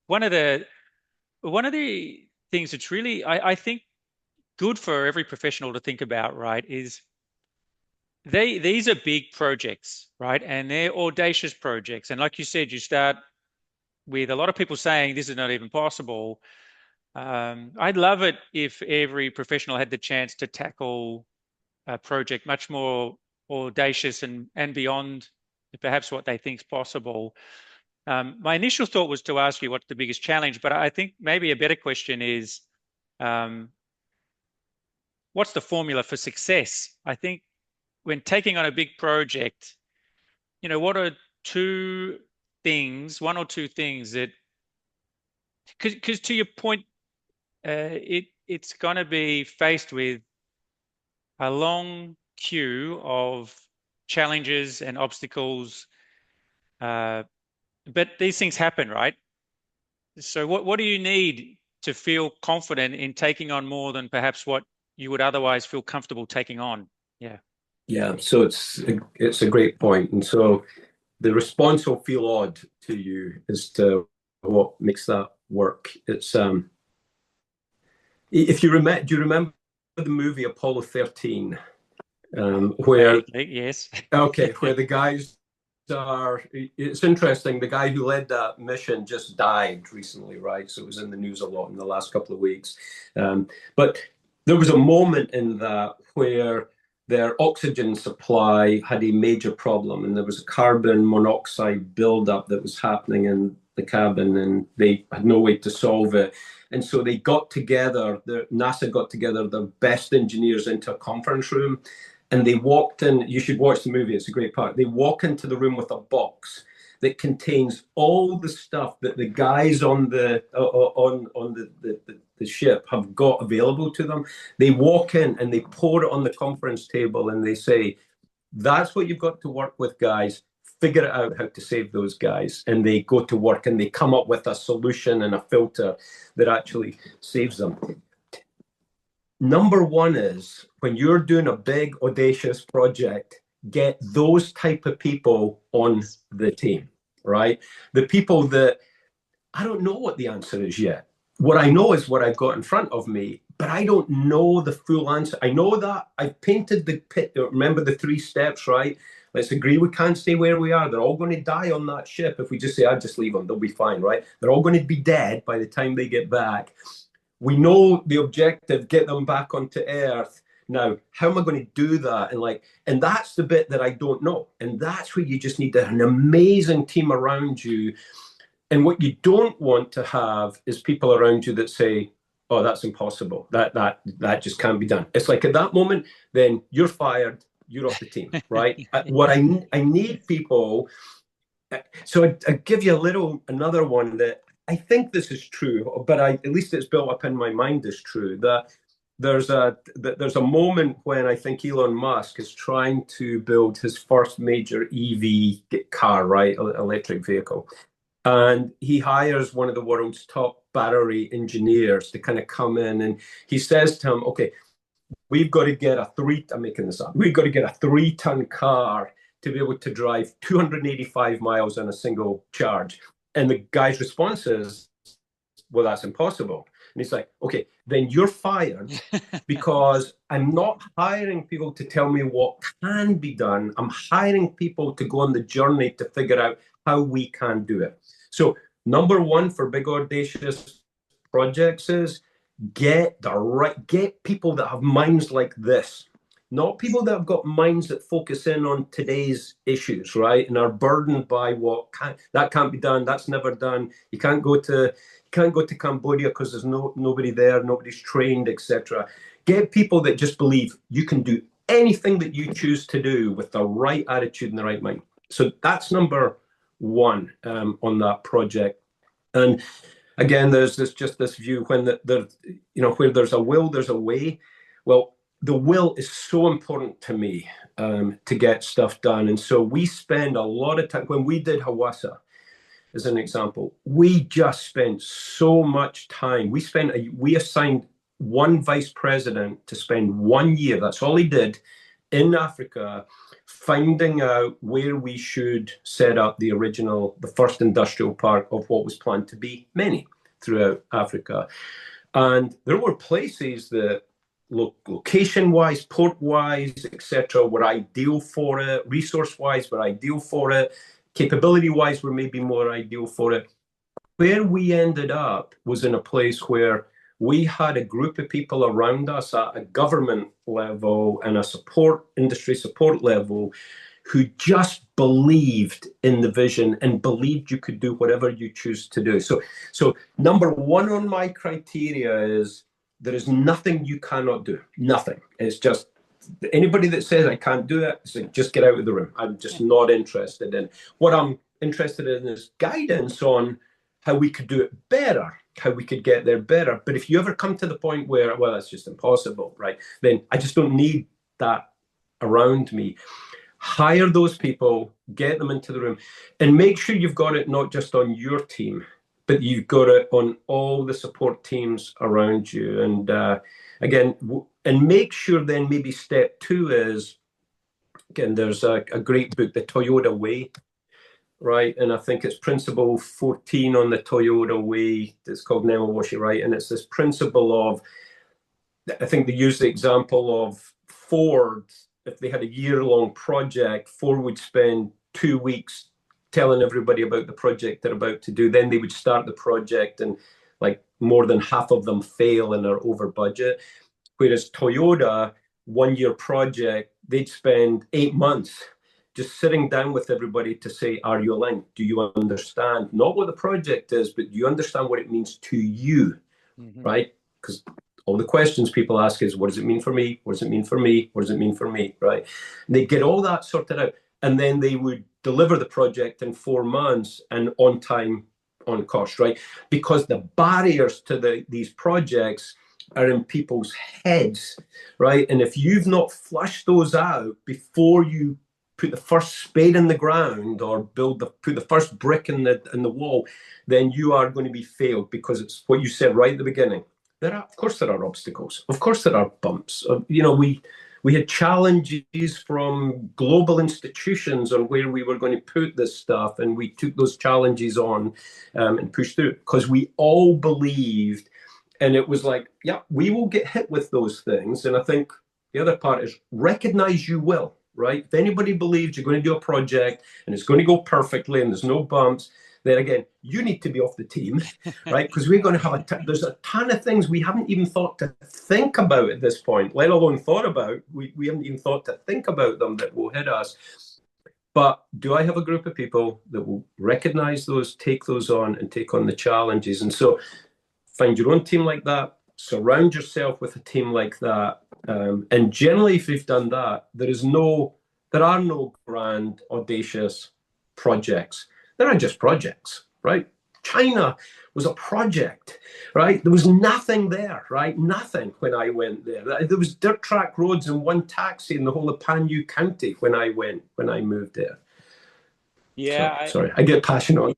One of the things that's really, I think, good for every professional to think about, right, is these are big projects, right? And they're audacious projects. And like you said, you start with a lot of people saying this is not even possible. I'd love it if every professional had the chance to tackle a project much more audacious and beyond perhaps what they think is possible. My initial thought was to ask you what's the biggest challenge, but I think maybe a better question is, what's the formula for success? I think when taking on a big project, what are one or two things that, because to your point, it's going to be faced with a long queue of challenges and obstacles, but these things happen, right? So what do you need to feel confident in taking on more than perhaps what you would otherwise feel comfortable taking on? Yeah, so it's a great point. And so the response will feel odd to you as to what makes that work. It's if you remember, do you remember the movie Apollo 13? Where yes, okay, where the guys are. It's interesting. The guy who led that mission just died recently, right? So it was in the news a lot in the last couple of weeks. But there was a moment in that where their oxygen supply had a major problem, and there was a carbon monoxide buildup that was happening in the cabin, and they had no way to solve it. And so they got together, NASA got together their best engineers into a conference room, and they walked in. You should watch the movie. It's a great part. They walk into the room with a box that contains all the stuff that the guys on the ship have got available to them. They walk in and they pour it on the conference table and they say, "That's what you've got to work with, guys. Figure out how to save those guys." And they go to work and they come up with a solution and a filter that actually saves them. Number one is, when you're doing a big, audacious project, get those type of people on the team, right? The people that, I don't know what the answer is yet. What I know is what I've got in front of me, but I don't know the full answer. I know that I've painted the pit. Remember the 3 steps, right? Let's agree we can't stay where we are. They're all going to die on that ship. If we just say, "I'll just leave them," they'll be fine, right? They're all going to be dead by the time they get back. We know the objective, get them back onto Earth. Now, how am I going to do that? And that's the bit that I don't know. And that's where you just need an amazing team around you. And what you don't want to have is people around you that say, "Oh, that's impossible. That just can't be done." It's like, at that moment, then you're fired. You're off the team, right? What I need people. So I give you another one that I think this is true, but at least it's built up in my mind as true, that there's a moment when I think Elon Musk is trying to build his first major EV car, right, electric vehicle, and he hires one of the world's top battery engineers to kind of come in, and he says to him, "Okay, we've got to get I'm making this up. We've got to get a 3-ton car to be able to drive 285 miles on a single charge." And the guy's response is, "Well, that's impossible." And he's like, "Okay, then you're fired, because I'm not hiring people to tell me what can be done. I'm hiring people to go on the journey to figure out how we can do it." So number one for big, audacious projects is get people that have minds like this. Not people that have got minds that focus in on today's issues, right, and are burdened by that can't be done, that's never done. You can't go to Cambodia because there's nobody there, nobody's trained, etc. Get people that just believe you can do anything that you choose to do with the right attitude and the right mind. So that's number one on that project. And again, there's this view when where there's a will, there's a way. Well, the will is so important to me to get stuff done. And so we spend a lot of time, when we did Hawassa, as an example, we just spent so much time. We assigned one vice president to spend 1 year, that's all he did, in Africa, finding out where we should set up the first industrial park of what was planned to be many throughout Africa. And there were places that, location-wise, port-wise, etc., were ideal for it. Resource-wise, were ideal for it. Capability-wise, were maybe more ideal for it. Where we ended up was in a place where we had a group of people around us at a government level and a industry support level who just believed in the vision and believed you could do whatever you choose to do. So number one on my criteria is, there is nothing you cannot do. Nothing. It's just, anybody that says I can't do it, it's like, just get out of the room. I'm just not interested in. What I'm interested in is guidance on how we could do it better, how we could get there better. But if you ever come to the point where, well, it's just impossible, right, then I just don't need that around me. Hire those people, get them into the room, and make sure you've got it not just on your team, but you've got it on all the support teams around you. And again, and make sure then maybe step 2 is, again, there's a great book, The Toyota Way, right? And I think it's principle 14 on the Toyota Way. It's called Nemawashi, right? And it's this principle of, I think they use the example of Ford. If they had a year-long project, Ford would spend 2 weeks telling everybody about the project they're about to do. Then they would start the project, and like more than half of them fail and are over budget. Whereas Toyota, 1 year project, they'd spend 8 months just sitting down with everybody to say, are you aligned? Do you understand not what the project is, but do you understand what it means to you, right? Because all the questions people ask is, what does it mean for me? What does it mean for me? What does it mean for me, right? And they get all that sorted out, and then they would deliver the project in 4 months and on time, on cost, right? Because the barriers to these projects are in people's heads, right? And if you've not flushed those out before you put the first spade in the ground or put the first brick in the wall, then you are going to be failed, because it's what you said right at the beginning. Of course there are obstacles. Of course there are bumps. You know, we had challenges from global institutions on where we were going to put this stuff, and we took those challenges on and pushed through, because we all believed, and it was like, yeah, we will get hit with those things. And I think the other part is recognize you will, right? If anybody believes you're going to do a project and it's going to go perfectly and there's no bumps, then again, you need to be off the team, right? Because we're going to have there's a ton of things we haven't even thought to think about at this point, let alone thought about. We haven't even thought to think about them that will hit us. But do I have a group of people that will recognize those, take those on, and take on the challenges? And so find your own team like that, surround yourself with a team like that. And generally, if you've done that, there are no grand, audacious projects. There are just projects, right? China was a project, right? There was nothing there, right? Nothing when I went there. There was dirt track roads and one taxi in the whole of Panyu County when I moved there. Yeah. Sorry, I get passionate.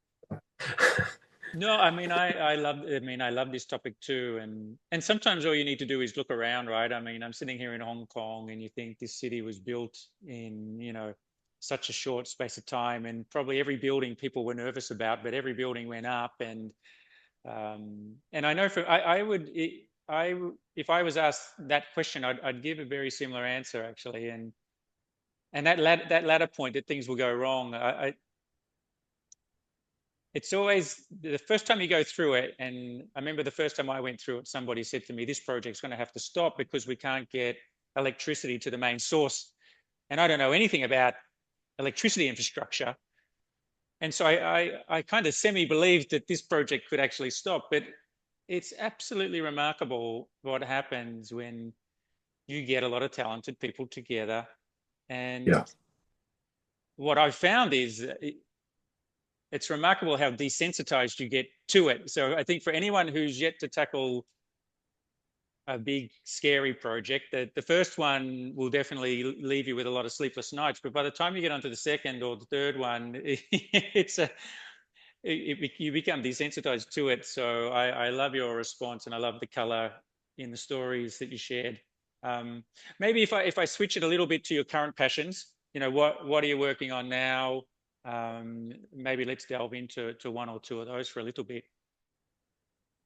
No, I mean, I love this topic too. And sometimes all you need to do is look around, right? I mean, I'm sitting here in Hong Kong and you think this city was built in, you know, such a short space of time, and probably every building people were nervous about, but every building went up. And I know if I was asked that question, I'd give a very similar answer actually. And that latter point, that things will go wrong, it's always the first time you go through it. And I remember the first time I went through it, somebody said to me, this project's going to have to stop because we can't get electricity to the main source. And I don't know anything about electricity infrastructure. And so I kind of semi-believed that this project could actually stop. But it's absolutely remarkable what happens when you get a lot of talented people together. And what I've found is it's remarkable how desensitized you get to it. So I think for anyone who's yet to tackle a big, scary project, that the first one will definitely leave you with a lot of sleepless nights. But by the time you get onto the second or the third one, you become desensitized to it. So I love your response, and I love the color in the stories that you shared. Maybe if I switch it a little bit to your current passions, you know, what are you working on now? Maybe let's delve into one or two of those for a little bit.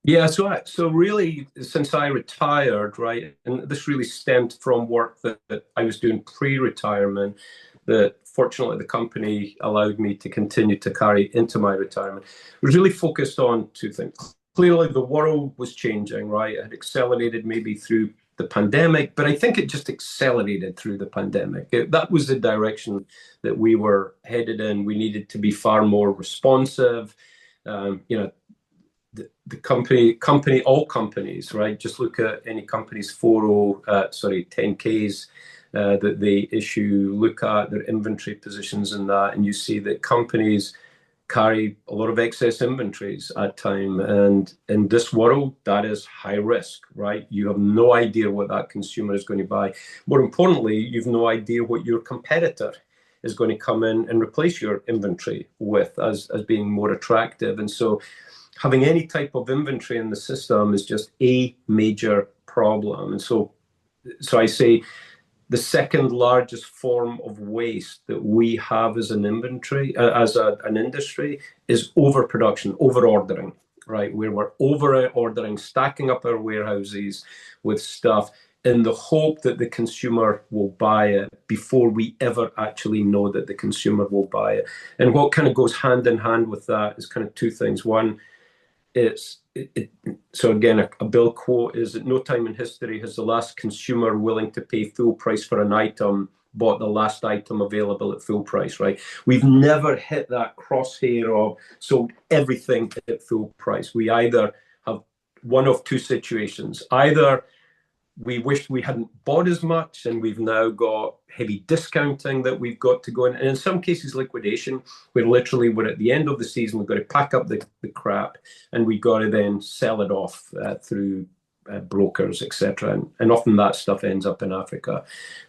Yeah, so really, since I retired, right, and this really stemmed from work that I was doing pre-retirement, that fortunately the company allowed me to continue to carry into my retirement. It was really focused on two things. Clearly, the world was changing, right? It had accelerated maybe through the pandemic, but I think it just accelerated through the pandemic. That was the direction that we were headed in. We needed to be far more responsive. You know, the company, all companies, right? Just look at any company's 10Ks that they issue, look at their inventory positions in that, and you see that companies carry a lot of excess inventories at time. And in this world, that is high risk, right? You have no idea what that consumer is going to buy. More importantly, you've no idea what your competitor is going to come in and replace your inventory with as being more attractive. And so having any type of inventory in the system is just a major problem. And so I say the second largest form of waste that we have as an inventory, an industry, is overproduction, over-ordering, right? Where we're over-ordering, stacking up our warehouses with stuff in the hope that the consumer will buy it before we ever actually know that the consumer will buy it. And what kind of goes hand in hand with that is kind of two things. One, so again, a Bill quote is, at no time in history has the last consumer willing to pay full price for an item bought the last item available at full price, right? We've never hit that crosshair of sold everything at full price. We either have one of two situations. Either we wished we hadn't bought as much and we've now got heavy discounting that we've got to go in. And in some cases, liquidation, where literally we're at the end of the season, we've got to pack up the crap and we've got to then sell it off through brokers, etc. And often that stuff ends up in Africa,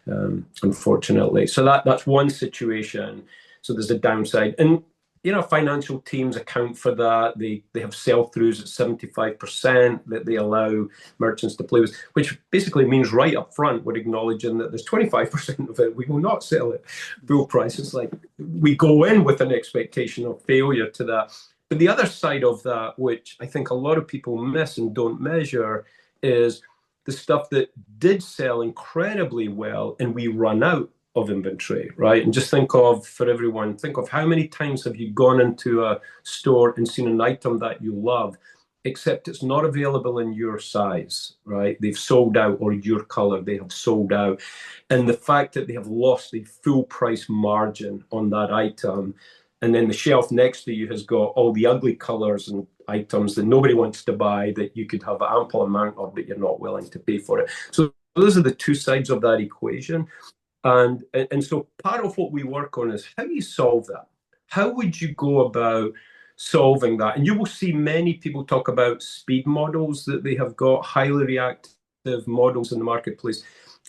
unfortunately. So that's one situation. So there's a downside. And financial teams account for that. They have sell-throughs at 75% that they allow merchants to play with, which basically means right up front we're acknowledging that there's 25% of it we will not sell at full price. It's like we go in with an expectation of failure to that. But the other side of that, which I think a lot of people miss and don't measure, is the stuff that did sell incredibly well and we run out of inventory, right? And just think of how many times have you gone into a store and seen an item that you love, except it's not available in your size, right? They've sold out, or your color, they have sold out. And the fact that they have lost the full price margin on that item, and then the shelf next to you has got all the ugly colors and items that nobody wants to buy that you could have an ample amount of, but you're not willing to pay for it. So those are the two sides of that equation. And so part of what we work on is how do you solve that? How would you go about solving that? And you will see many people talk about speed models that they have got, highly reactive models in the marketplace.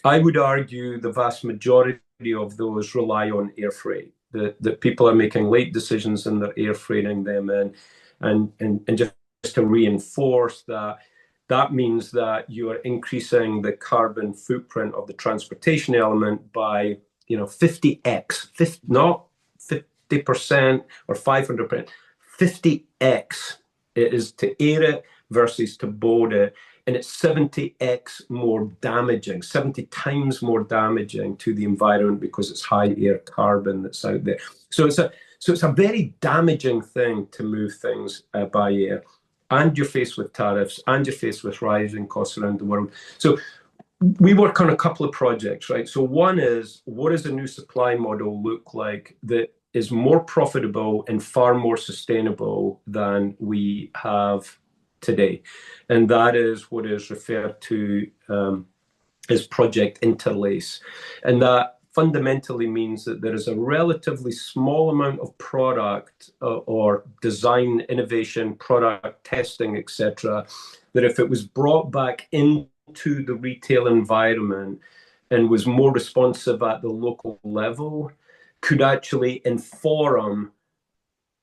I would argue the vast majority of those rely on air freight, that people are making late decisions and they're air freighting them in. And just to reinforce that, that means that you are increasing the carbon footprint of the transportation element by 50x, not 50% or 500%, 50x it is to air it versus to board it. And it's 70x more damaging, 70 times more damaging to the environment because it's high air carbon that's out there. So it's a very damaging thing to move things by air. And you're faced with tariffs, and you're faced with rising costs around the world. So we work on a couple of projects, right? So one is, what does a new supply model look like that is more profitable and far more sustainable than we have today? And that is what is referred to as Project Interlace. And that fundamentally means that there is a relatively small amount of product or design, innovation, product testing, etc., that if it was brought back into the retail environment and was more responsive at the local level, could actually inform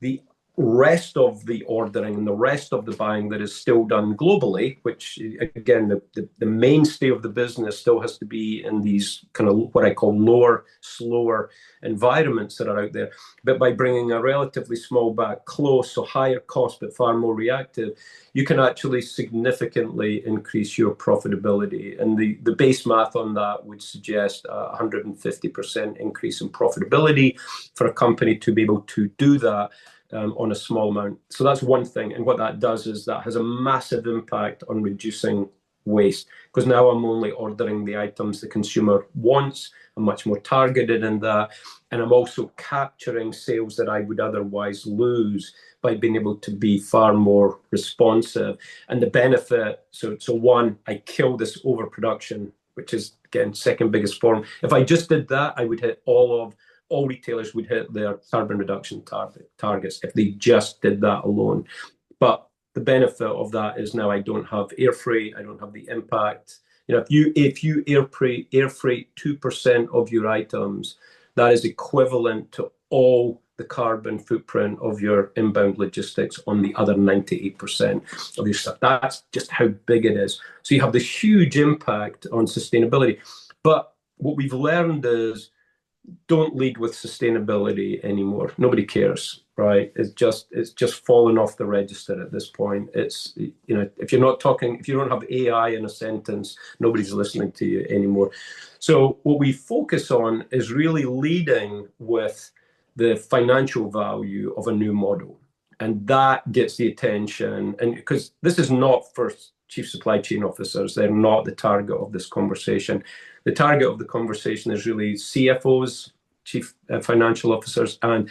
the rest of the ordering and the rest of the buying that is still done globally, which again, the mainstay of the business still has to be in these kind of what I call lower, slower environments that are out there. But by bringing a relatively small back close, so higher cost, but far more reactive, you can actually significantly increase your profitability. And the base math on that would suggest a 150% increase in profitability for a company to be able to do that on a small amount. So that's one thing. And what that does is that has a massive impact on reducing waste, because now I'm only ordering the items the consumer wants. I'm much more targeted in that. And I'm also capturing sales that I would otherwise lose by being able to be far more responsive. And the benefit, so one, I kill this overproduction, which is, again, second biggest form. If I just did that, I would hit all retailers would hit their carbon reduction targets if they just did that alone. But the benefit of that is now I don't have air freight, I don't have the impact. If you air freight 2% of your items, that is equivalent to all the carbon footprint of your inbound logistics on the other 98% of your stuff. That's just how big it is. So you have this huge impact on sustainability. But what we've learned is, don't lead with sustainability anymore. Nobody cares, right? It's just fallen off the register at this point. It's, if you don't have AI in a sentence, nobody's listening to you anymore. So what we focus on is really leading with the financial value of a new model. And that gets the attention. And because this is not for chief supply chain officers, they're not the target of this conversation. The target of the conversation is really CFOs, chief financial officers and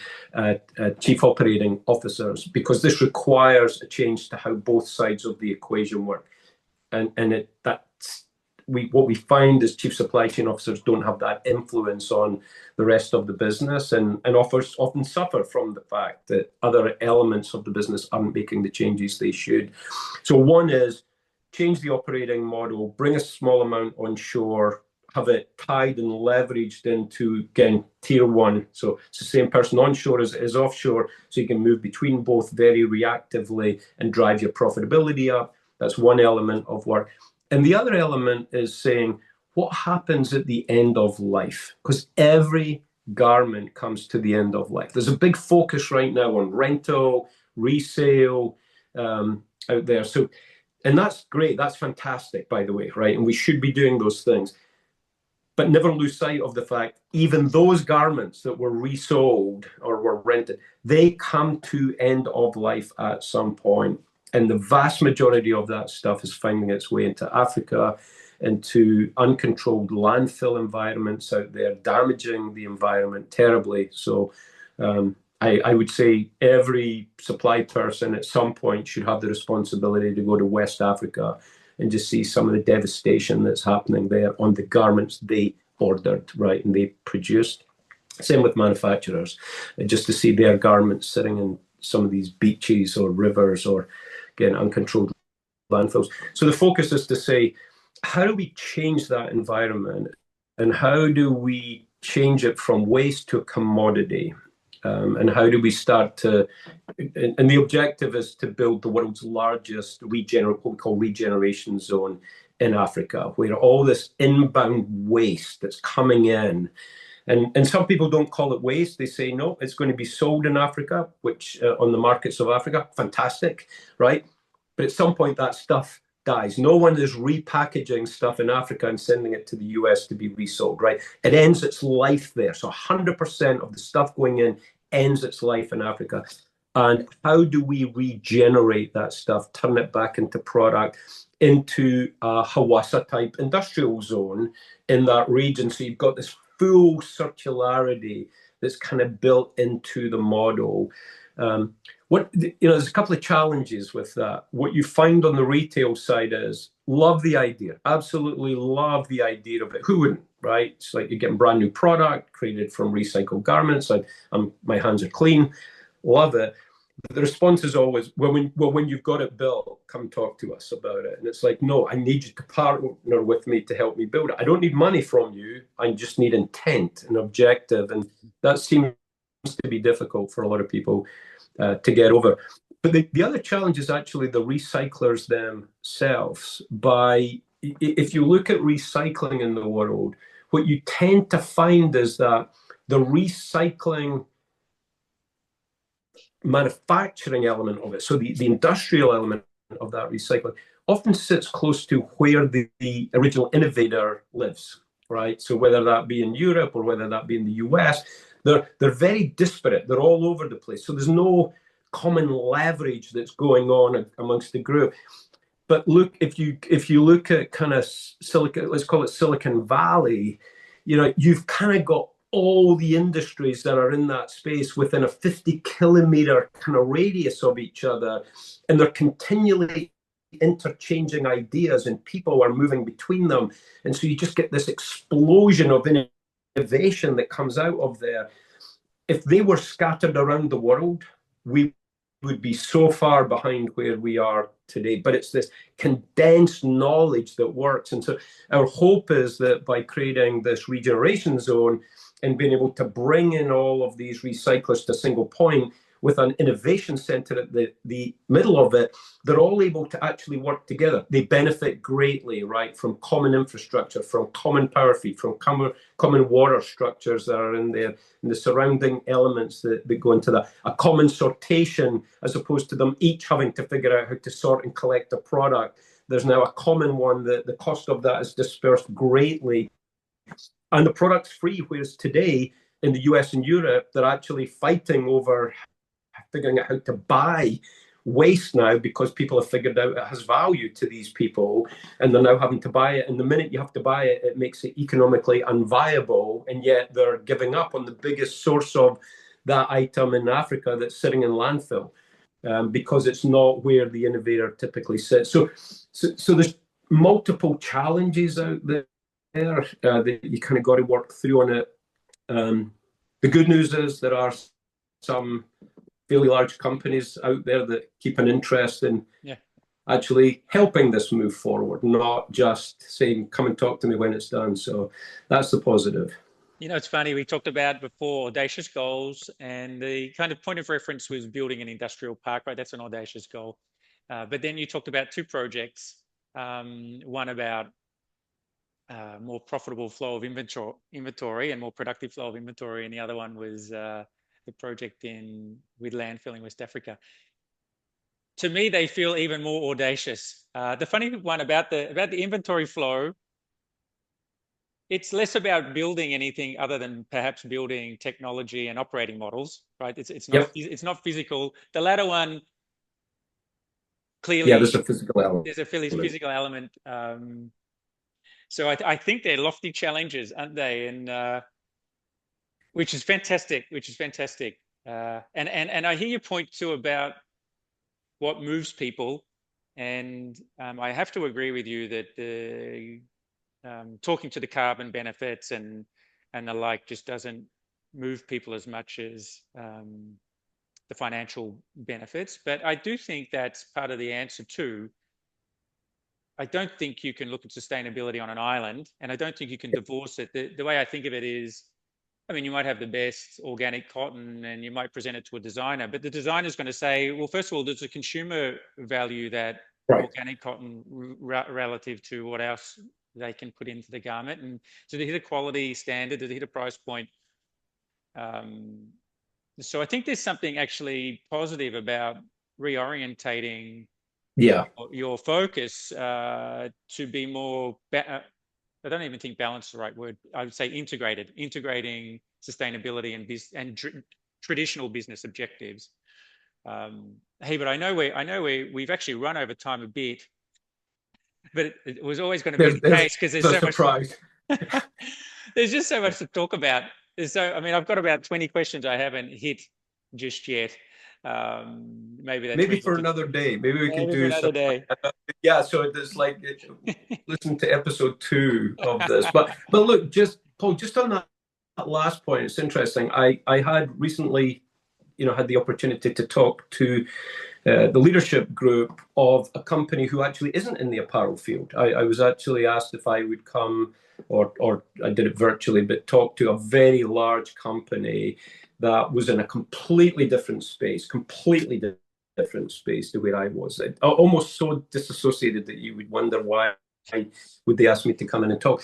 chief operating officers, because this requires a change to how both sides of the equation work. What we find is chief supply chain officers don't have that influence on the rest of the business, and often suffer from the fact that other elements of the business aren't making the changes they should. So one is change the operating model, bring a small amount onshore, have it tied and leveraged into, again, tier one. So it's the same person onshore as it is offshore, so you can move between both very reactively and drive your profitability up. That's one element of work. And the other element is saying, what happens at the end of life? Because every garment comes to the end of life. There's a big focus right now on rental, resale out there. So, and that's great. That's fantastic, by the way, right? And we should be doing those things. But never lose sight of the fact, even those garments that were resold or were rented, they come to end of life at some point. And the vast majority of that stuff is finding its way into Africa, into uncontrolled landfill environments out there, damaging the environment terribly. So I would say every supply person at some point should have the responsibility to go to West Africa and just see some of the devastation that's happening there on the garments they ordered, right, and they produced. Same with manufacturers, just to see their garments sitting in some of these beaches or rivers or, again, uncontrolled landfills. So the focus is to say, how do we change that environment, and how do we change it from waste to a commodity? And how do we start to, and the objective is to build the world's largest what we call regeneration zone in Africa, where all this inbound waste that's coming in, and some people don't call it waste. They say, no, it's going to be sold in Africa, which on the markets of Africa, fantastic, right? But at some point that stuff dies. No one is repackaging stuff in Africa and sending it to the US to be resold, right? It ends its life there. So 100% of the stuff going in ends its life in Africa. And how do we regenerate that stuff, turn it back into product, into a Hawassa type industrial zone in that region? So you've got this full circularity that's kind of built into the model. There's a couple of challenges with that. What you find on the retail side is, love the idea, absolutely love the idea of it. Who wouldn't, right? It's like you're getting brand new product created from recycled garments. My hands are clean, love it. But the response is always, well, when you've got it built, come talk to us about it. And it's like, no, I need you to partner with me to help me build it. I don't need money from you. I just need intent and objective. And that seems to be difficult for a lot of people to get over. But the other challenge is actually the recyclers themselves. If you look at recycling in the world, what you tend to find is that the recycling manufacturing element of it, so the industrial element of that recycling, often sits close to where the original innovator lives, right? So whether that be in Europe or whether that be in the US, they're very disparate. They're all over the place. So there's no common leverage that's going on amongst the group. But look, if you look at kind of Silicon, let's call it Silicon Valley, you've kind of got all the industries that are in that space within a 50-kilometer kind of radius of each other, and they're continually interchanging ideas, and people are moving between them. And so you just get this explosion of innovation that comes out of there. If they were scattered around the world, we would be so far behind where we are today. But it's this condensed knowledge that works. And so our hope is that by creating this regeneration zone and being able to bring in all of these recyclers to a single point with an innovation center at the middle of it, they're all able to actually work together. They benefit greatly, right, from common infrastructure, from common power feed, from common water structures that are in there, and the surrounding elements that go into that. A common sortation, as opposed to them each having to figure out how to sort and collect a product. There's now a common one that the cost of that is dispersed greatly. And the product's free, whereas today in the US and Europe, they're actually fighting over figuring out how to buy waste now because people have figured out it has value to these people, and they're now having to buy it. And the minute you have to buy it, it makes it economically unviable, and yet they're giving up on the biggest source of that item in Africa that's sitting in landfill, because it's not where the innovator typically sits. So there's multiple challenges out there that you kind of got to work through on it. The good news is there are some fairly large companies out there that keep an interest in actually helping this move forward, not just saying, come and talk to me when it's done. So that's the positive. You know, it's funny, we talked about before audacious goals, and the kind of point of reference was building an industrial park, right? That's an audacious goal. But then you talked about two projects, one about more profitable flow of inventory and more productive flow of inventory, and the other one was the project with landfill in West Africa. To me, they feel even more audacious. The funny one about the inventory flow, it's less about building anything other than perhaps building technology and operating models, right? It's not physical. The latter one, clearly, there's a physical element. There's a physical element. So I think they're lofty challenges, aren't they? And which is fantastic. And I hear your point too about what moves people, and I have to agree with you that the talking to the carbon benefits and the like just doesn't move people as much as the financial benefits. But I do think that's part of the answer too. I don't think you can look at sustainability on an island, and I don't think you can divorce it. The way I think of it is, I mean, you might have the best organic cotton and you might present it to a designer, but the designer is going to say, well, first of all, there's a consumer value that organic cotton relative to what else they can put into the garment. And so they hit a quality standard, they hit a price point. So I think there's something actually positive about reorientating your focus to be more, I don't even think balance is the right word. I would say integrating sustainability and traditional business objectives. Hey, but I know we've actually run over time a bit, but it was always going to be the case because there's so much. There's just so much to talk about. I mean, I've got about 20 questions I haven't hit just yet. Maybe for another day. Maybe we can do another day. Yeah, so there's like listen to episode 2 of this. But look, Paul, just on that last point, it's interesting. I had recently, had the opportunity to talk to the leadership group of a company who actually isn't in the apparel field. I was actually asked if I would come, or I did it virtually, but talk to a very large company that was in a completely different space to where I was. Almost so disassociated that you would wonder why would they ask me to come in and talk.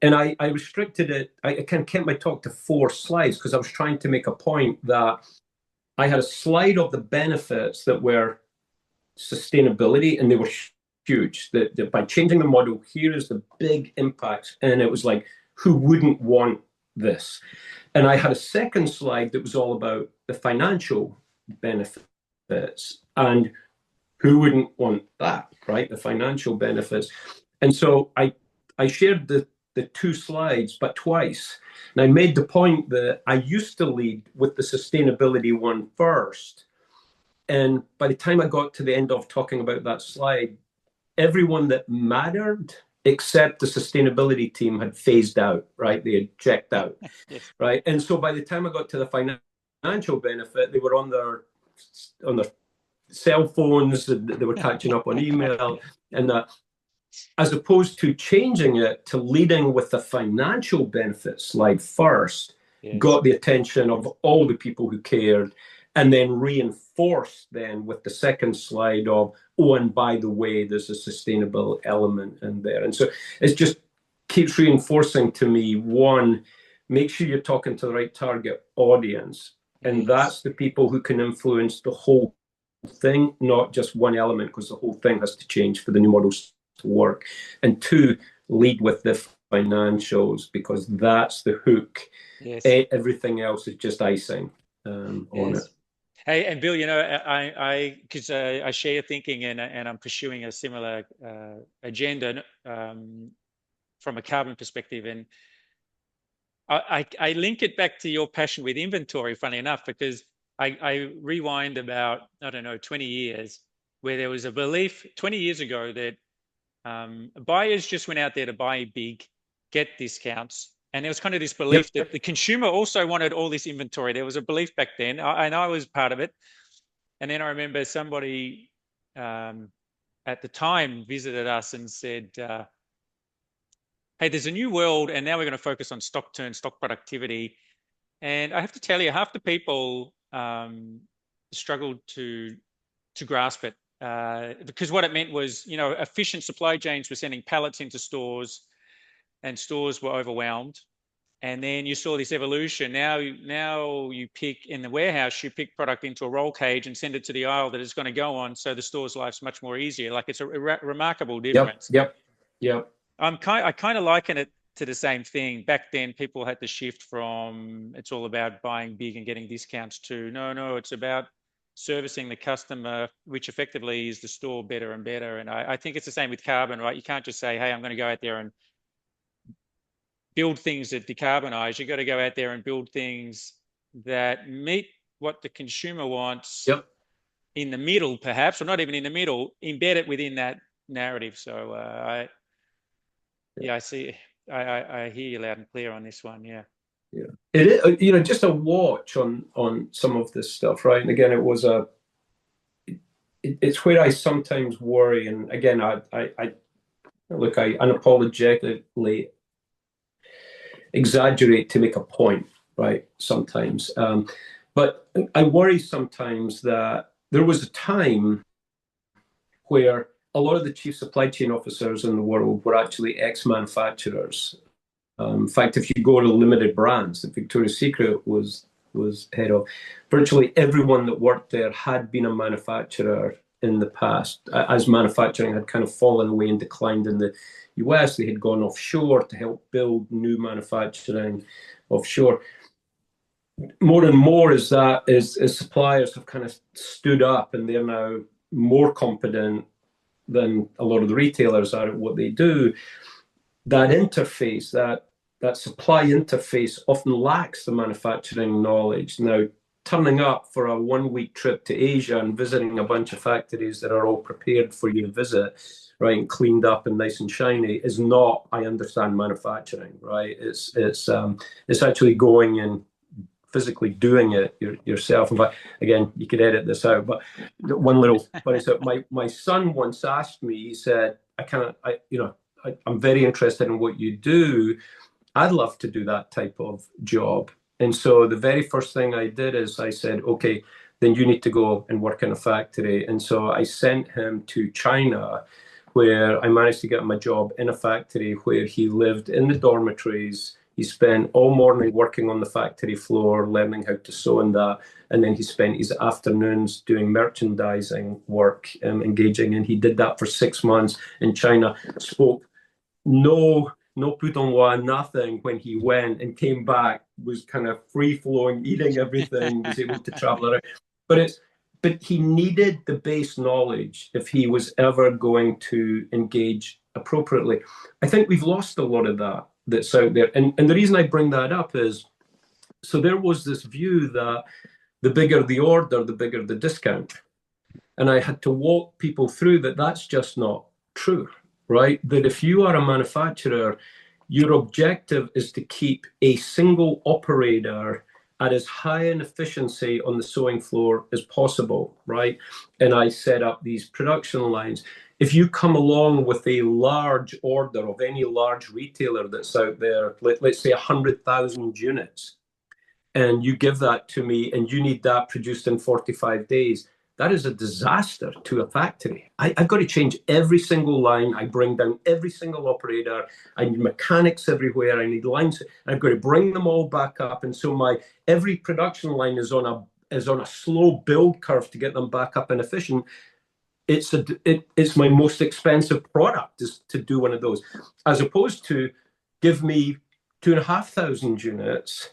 And I restricted it. I kept my talk to 4 slides because I was trying to make a point that I had a slide of the benefits that were sustainability, and they were huge. That by changing the model, here is the big impacts. And it was like, who wouldn't want this? And I had a second slide that was all about the financial benefits, and who wouldn't want that, right? The financial benefits. And so I shared the 2 slides, but twice. And I made the point that I used to lead with the sustainability one first. And by the time I got to the end of talking about that slide, everyone that mattered except the sustainability team had phased out, right? They had checked out, right? And so by the time I got to the financial benefit, they were on their cell phones, they were catching up on email, and that, as opposed to changing it to leading with the financial benefit slide first, got the attention of all the people who cared, and then reinforced then with the second slide of, oh, and by the way, there's a sustainable element in there. And so it just keeps reinforcing to me, one, make sure you're talking to the right target audience. And that's the people who can influence the whole thing, not just one element, because the whole thing has to change for the new models to work. And 2, lead with the financials, because that's the hook. Everything else is just icing on it. Hey, and Bill, because I share your thinking, and I'm pursuing a similar agenda from a carbon perspective, and I link it back to your passion with inventory, funny enough, because I rewind about, I don't know, 20 years, where there was a belief 20 years ago that buyers just went out there to buy big, get discounts. And there was kind of this belief that the consumer also wanted all this inventory. There was a belief back then, and I was part of it. And then I remember somebody at the time visited us and said, hey, there's a new world, and now we're going to focus on stock turn, stock productivity. And I have to tell you, half the people struggled to grasp it, because what it meant was, efficient supply chains were sending pallets into stores, and stores were overwhelmed. And then you saw this evolution. Now you pick in the warehouse, you pick product into a roll cage and send it to the aisle that it's going to go on. So the store's life's much more easier. Like, it's a remarkable difference. Yep. I kind of liken it to the same thing. Back then, people had to shift from it's all about buying big and getting discounts to no, it's about servicing the customer, which effectively is the store better and better. And I think it's the same with carbon, right? You can't just say, hey, I'm going to go out there and build things that decarbonize. You've got to go out there and build things that meet what the consumer wants in the middle, perhaps, or not even in the middle, embed it within that narrative. So I see, I hear you loud and clear on this one. Yeah. It is, just a watch on some of this stuff, right? And again, it's where I sometimes worry. And again, I unapologetically exaggerate to make a point, right? Sometimes, but I worry sometimes that there was a time where a lot of the chief supply chain officers in the world were actually ex-manufacturers. In fact, if you go to limited brands that Victoria's Secret was head of, virtually everyone that worked there had been a manufacturer in the past. As manufacturing had kind of fallen away and declined in the US, they had gone offshore to help build new manufacturing offshore. More and more as suppliers have kind of stood up, and they're now more competent than a lot of the retailers are at what they do. That interface, that supply interface, often lacks the manufacturing knowledge. Now, turning up for a 1-week trip to Asia and visiting a bunch of factories that are all prepared for you to visit, right, and cleaned up and nice and shiny, is not, I understand, manufacturing, right? It's actually going and physically doing it yourself. In fact, again, you could edit this out, but one little funny stuff. My son once asked me, he said, I'm very interested in what you do. I'd love to do that type of job. And so the very first thing I did is I said, okay, then you need to go and work in a factory. And so I sent him to China, where I managed to get him a job in a factory where he lived in the dormitories. He spent all morning working on the factory floor, learning how to sew and that. And then he spent his afternoons doing merchandising work, engaging. And he did that for 6 months in China, spoke no putonghua, nothing when he went, and came back, was kind of free-flowing, eating everything, was able to travel around. But he needed the base knowledge if he was ever going to engage appropriately. I think we've lost a lot of that's out there. And the reason I bring that up is, so there was this view that the bigger the order, the bigger the discount. And I had to walk people through that's just not true. Right? That if you are a manufacturer, your objective is to keep a single operator at as high an efficiency on the sewing floor as possible, right? And I set up these production lines. If you come along with a large order of any large retailer that's out there, let's say 100,000 units, and you give that to me and you need that produced in 45 days, that is a disaster to a factory. I've got to change every single line. I bring down every single operator. I need mechanics everywhere. I need lines. I've got to bring them all back up. And so every production line is on a slow build curve to get them back up and efficient. It's my most expensive product is to do one of those, as opposed to give me 2,500 units.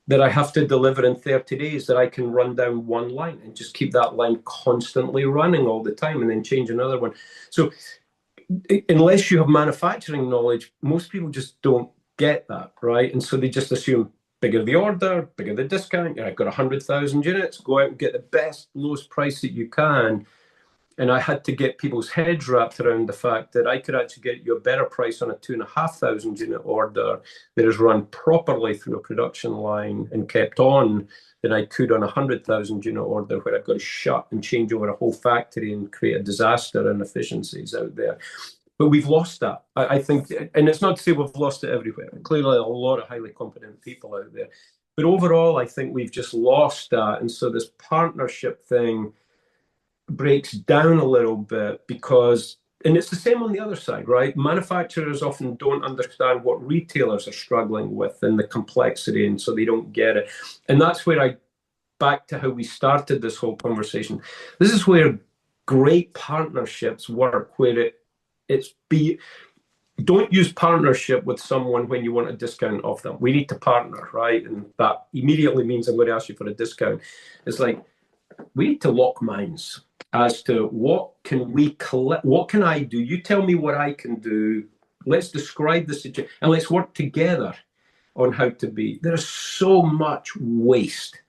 that I have to deliver in 30 days, that I can run down one line and just keep that line constantly running all the time and then change another one. So unless you have manufacturing knowledge, most people just don't get that, right? And so they just assume bigger the order, bigger the discount. I've got 100,000 units, go out and get the best, lowest price that you can. And I had to get people's heads wrapped around the fact that I could actually get you a better price on a 2,500 unit order that is run properly through a production line and kept on than I could on a 100,000 unit order where I've got to shut and change over a whole factory and create a disaster and inefficiencies out there. But we've lost that. I think, and it's not to say we've lost it everywhere. Clearly, a lot of highly competent people out there. But overall, I think we've just lost that. And so this partnership thing breaks down a little bit because, and it's the same on the other side, right? Manufacturers often don't understand what retailers are struggling with and the complexity, and so they don't get it. And that's where back to how we started this whole conversation. This is where great partnerships work, where don't use partnership with someone when you want a discount off them. We need to partner, right? And that immediately means I'm going to ask you for a discount. It's like, we need to lock minds as to what can we collect, what can I do? You tell me what I can do. Let's describe the situation and let's work together on how to be. There's so much waste.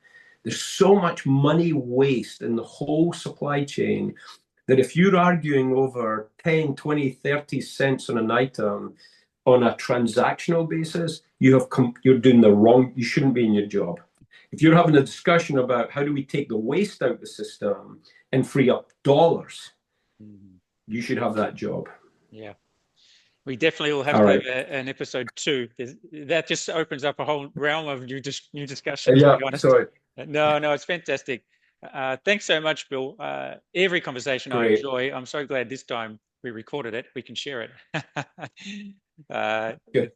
There's so much money waste in the whole supply chain that if you're arguing over 10, 20, 30 cents on an item on a transactional basis, you're doing the wrong, you shouldn't be in your job. If you're having a discussion about how do we take the waste out of the system and free up dollars, you should have that job. Yeah. We definitely will have to have an episode 2. That just opens up a whole realm of new discussions. Yeah, to be honest. Sorry. No, it's fantastic. Thanks so much, Bill. Every conversation I enjoy. I'm so glad this time we recorded it. We can share it. Good.